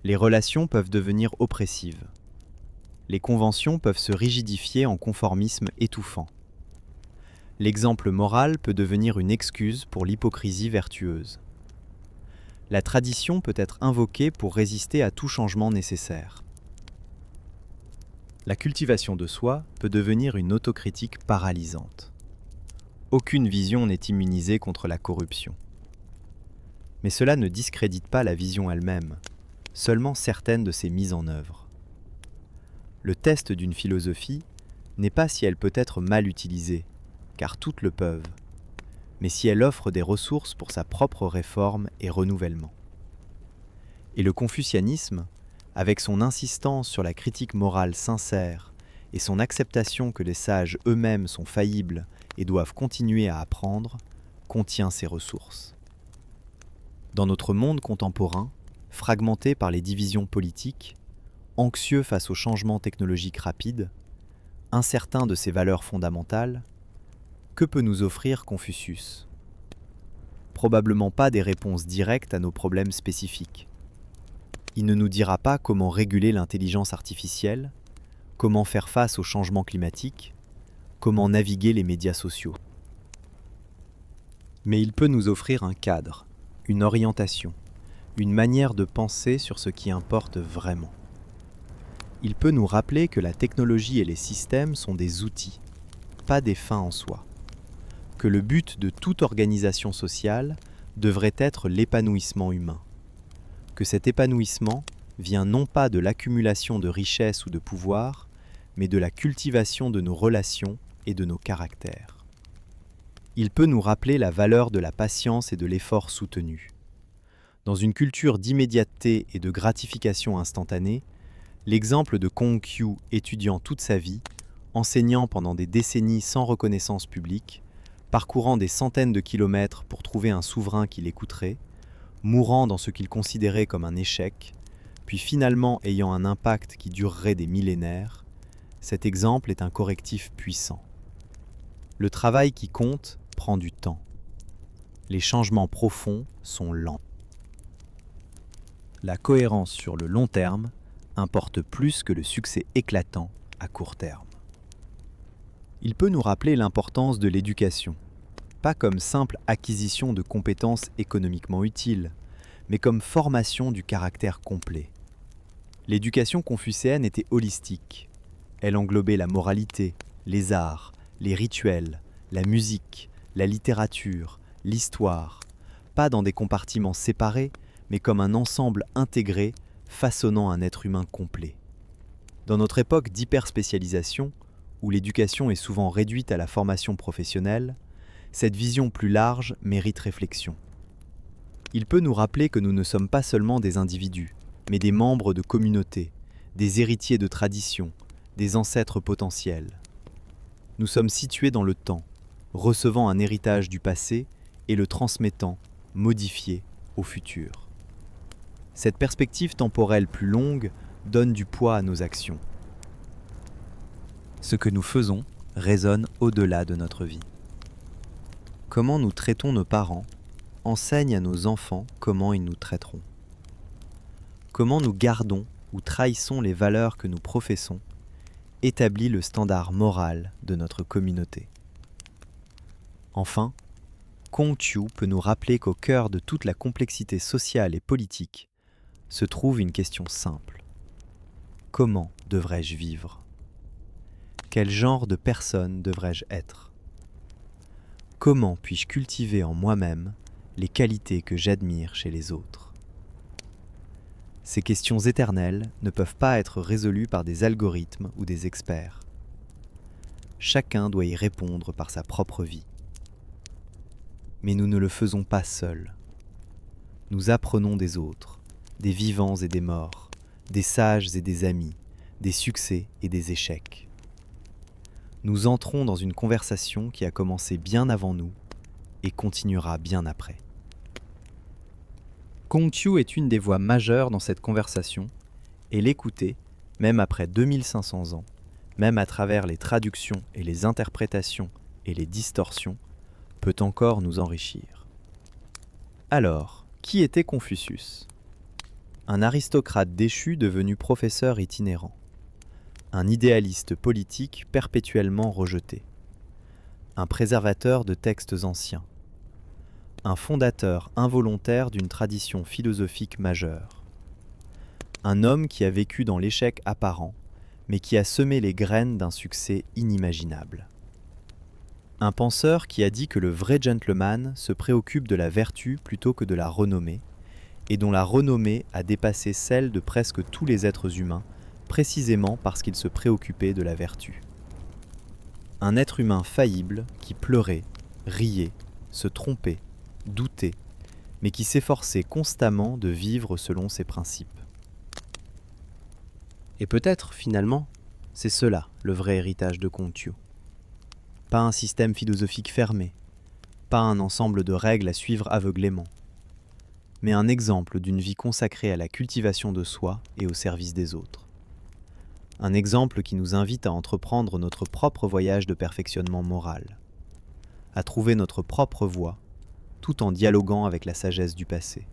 Les relations peuvent devenir oppressives. Les conventions peuvent se rigidifier en conformisme étouffant. L'exemple moral peut devenir une excuse pour l'hypocrisie vertueuse. La tradition peut être invoquée pour résister à tout changement nécessaire. La cultivation de soi peut devenir une autocritique paralysante. Aucune vision n'est immunisée contre la corruption. Mais cela ne discrédite pas la vision elle-même, seulement certaines de ses mises en œuvre. Le test d'une philosophie n'est pas si elle peut être mal utilisée, car toutes le peuvent, mais si elle offre des ressources pour sa propre réforme et renouvellement. Et le confucianisme, avec son insistance sur la critique morale sincère et son acceptation que les sages eux-mêmes sont faillibles et doivent continuer à apprendre, contient ces ressources. Dans notre monde contemporain, fragmenté par les divisions politiques, anxieux face aux changements technologiques rapides, incertain de ses valeurs fondamentales, que peut nous offrir Confucius ? Probablement pas des réponses directes à nos problèmes spécifiques. Il ne nous dira pas comment réguler l'intelligence artificielle, comment faire face au changement climatique, comment naviguer les médias sociaux. Mais il peut nous offrir un cadre, une orientation, une manière de penser sur ce qui importe vraiment. Il peut nous rappeler que la technologie et les systèmes sont des outils, pas des fins en soi. Que le but de toute organisation sociale devrait être l'épanouissement humain. Que cet épanouissement vient non pas de l'accumulation de richesses ou de pouvoir, mais de la cultivation de nos relations et de nos caractères. Il peut nous rappeler la valeur de la patience et de l'effort soutenu. Dans une culture d'immédiateté et de gratification instantanée, l'exemple de Kong-Qiu étudiant toute sa vie, enseignant pendant des décennies sans reconnaissance publique, parcourant des centaines de kilomètres pour trouver un souverain qui l'écouterait, mourant dans ce qu'il considérait comme un échec, puis finalement ayant un impact qui durerait des millénaires, cet exemple est un correctif puissant. Le travail qui compte prend du temps. Les changements profonds sont lents. La cohérence sur le long terme importe plus que le succès éclatant à court terme. Il peut nous rappeler l'importance de l'éducation, pas comme simple acquisition de compétences économiquement utiles, mais comme formation du caractère complet. L'éducation confucéenne était holistique. Elle englobait la moralité, les arts, les rituels, la musique, la littérature, l'histoire, pas dans des compartiments séparés, mais comme un ensemble intégré façonnant un être humain complet. Dans notre époque d'hyperspécialisation, où l'éducation est souvent réduite à la formation professionnelle, cette vision plus large mérite réflexion. Il peut nous rappeler que nous ne sommes pas seulement des individus, mais des membres de communautés, des héritiers de traditions, des ancêtres potentiels. Nous sommes situés dans le temps, recevant un héritage du passé et le transmettant, modifié, au futur. Cette perspective temporelle plus longue donne du poids à nos actions. Ce que nous faisons résonne au-delà de notre vie. Comment nous traitons nos parents enseigne à nos enfants comment ils nous traiteront. Comment nous gardons ou trahissons les valeurs que nous professons établit le standard moral de notre communauté. Enfin, Kong-Chiu peut nous rappeler qu'au cœur de toute la complexité sociale et politique se trouve une question simple. Comment devrais-je vivre ? Quel genre de personne devrais-je être ? Comment puis-je cultiver en moi-même les qualités que j'admire chez les autres ? Ces questions éternelles ne peuvent pas être résolues par des algorithmes ou des experts. Chacun doit y répondre par sa propre vie. Mais nous ne le faisons pas seuls. Nous apprenons des autres, des vivants et des morts, des sages et des amis, des succès et des échecs. Nous entrons dans une conversation qui a commencé bien avant nous et continuera bien après. Kong-Chiu est une des voix majeures dans cette conversation, et l'écouter, même après 2500 ans, même à travers les traductions et les interprétations et les distorsions, peut encore nous enrichir. Alors, qui était Confucius ? Un aristocrate déchu devenu professeur itinérant. Un idéaliste politique perpétuellement rejeté. Un préservateur de textes anciens. Un fondateur involontaire d'une tradition philosophique majeure. Un homme qui a vécu dans l'échec apparent, mais qui a semé les graines d'un succès inimaginable. Un penseur qui a dit que le vrai gentleman se préoccupe de la vertu plutôt que de la renommée, et dont la renommée a dépassé celle de presque tous les êtres humains, précisément parce qu'il se préoccupait de la vertu. Un être humain faillible qui pleurait, riait, se trompait, doutait, mais qui s'efforçait constamment de vivre selon ses principes. Et peut-être, finalement, c'est cela le vrai héritage de Kong-Chiu. Pas un système philosophique fermé, pas un ensemble de règles à suivre aveuglément, mais un exemple d'une vie consacrée à la cultivation de soi et au service des autres. Un exemple qui nous invite à entreprendre notre propre voyage de perfectionnement moral, à trouver notre propre voie, tout en dialoguant avec la sagesse du passé,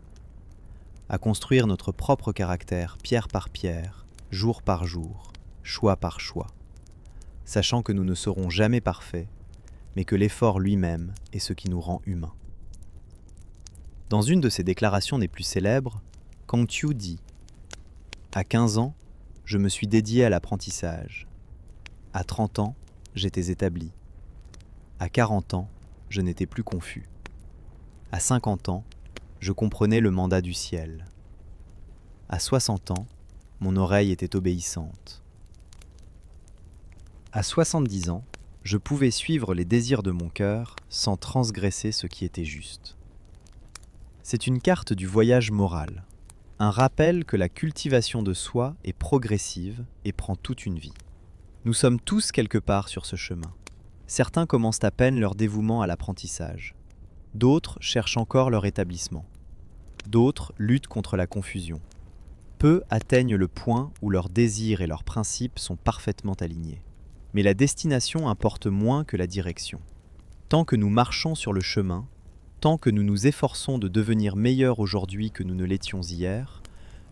à construire notre propre caractère pierre par pierre, jour par jour, choix par choix, sachant que nous ne serons jamais parfaits, mais que l'effort lui-même est ce qui nous rend humains. Dans une de ses déclarations les plus célèbres, Kong-Chiu dit « À 15 ans, je me suis dédié à l'apprentissage. À 30 ans, j'étais établi. À 40 ans, je n'étais plus confus. À 50 ans, je comprenais le mandat du ciel. À 60 ans, mon oreille était obéissante. À 70 ans, je pouvais suivre les désirs de mon cœur sans transgresser ce qui était juste. » C'est une carte du voyage moral, un rappel que la cultivation de soi est progressive et prend toute une vie. Nous sommes tous quelque part sur ce chemin. Certains commencent à peine leur dévouement à l'apprentissage. D'autres cherchent encore leur établissement. D'autres luttent contre la confusion. Peu atteignent le point où leurs désirs et leurs principes sont parfaitement alignés. Mais la destination importe moins que la direction. Tant que nous marchons sur le chemin, tant que nous nous efforçons de devenir meilleurs aujourd'hui que nous ne l'étions hier,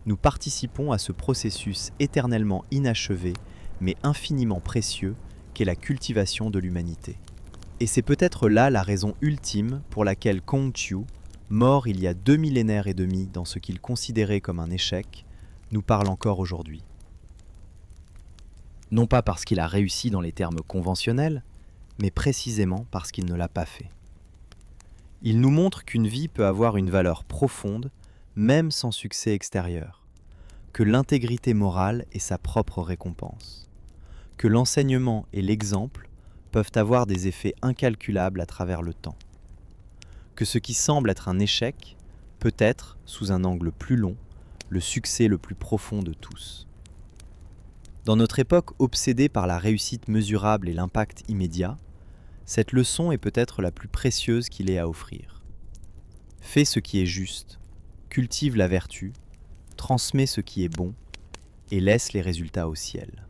nous participons à ce processus éternellement inachevé, mais infiniment précieux, qu'est la cultivation de l'humanité. Et c'est peut-être là la raison ultime pour laquelle Kong-Chiu, mort il y a 2 millénaires et demi dans ce qu'il considérait comme un échec, nous parle encore aujourd'hui. Non pas parce qu'il a réussi dans les termes conventionnels, mais précisément parce qu'il ne l'a pas fait. Il nous montre qu'une vie peut avoir une valeur profonde, même sans succès extérieur, que l'intégrité morale est sa propre récompense, que l'enseignement et l'exemple peuvent avoir des effets incalculables à travers le temps, que ce qui semble être un échec peut être, sous un angle plus long, le succès le plus profond de tous. Dans notre époque obsédée par la réussite mesurable et l'impact immédiat, cette leçon est peut-être la plus précieuse qu'il ait à offrir. Fais ce qui est juste, cultive la vertu, transmets ce qui est bon et laisse les résultats au ciel.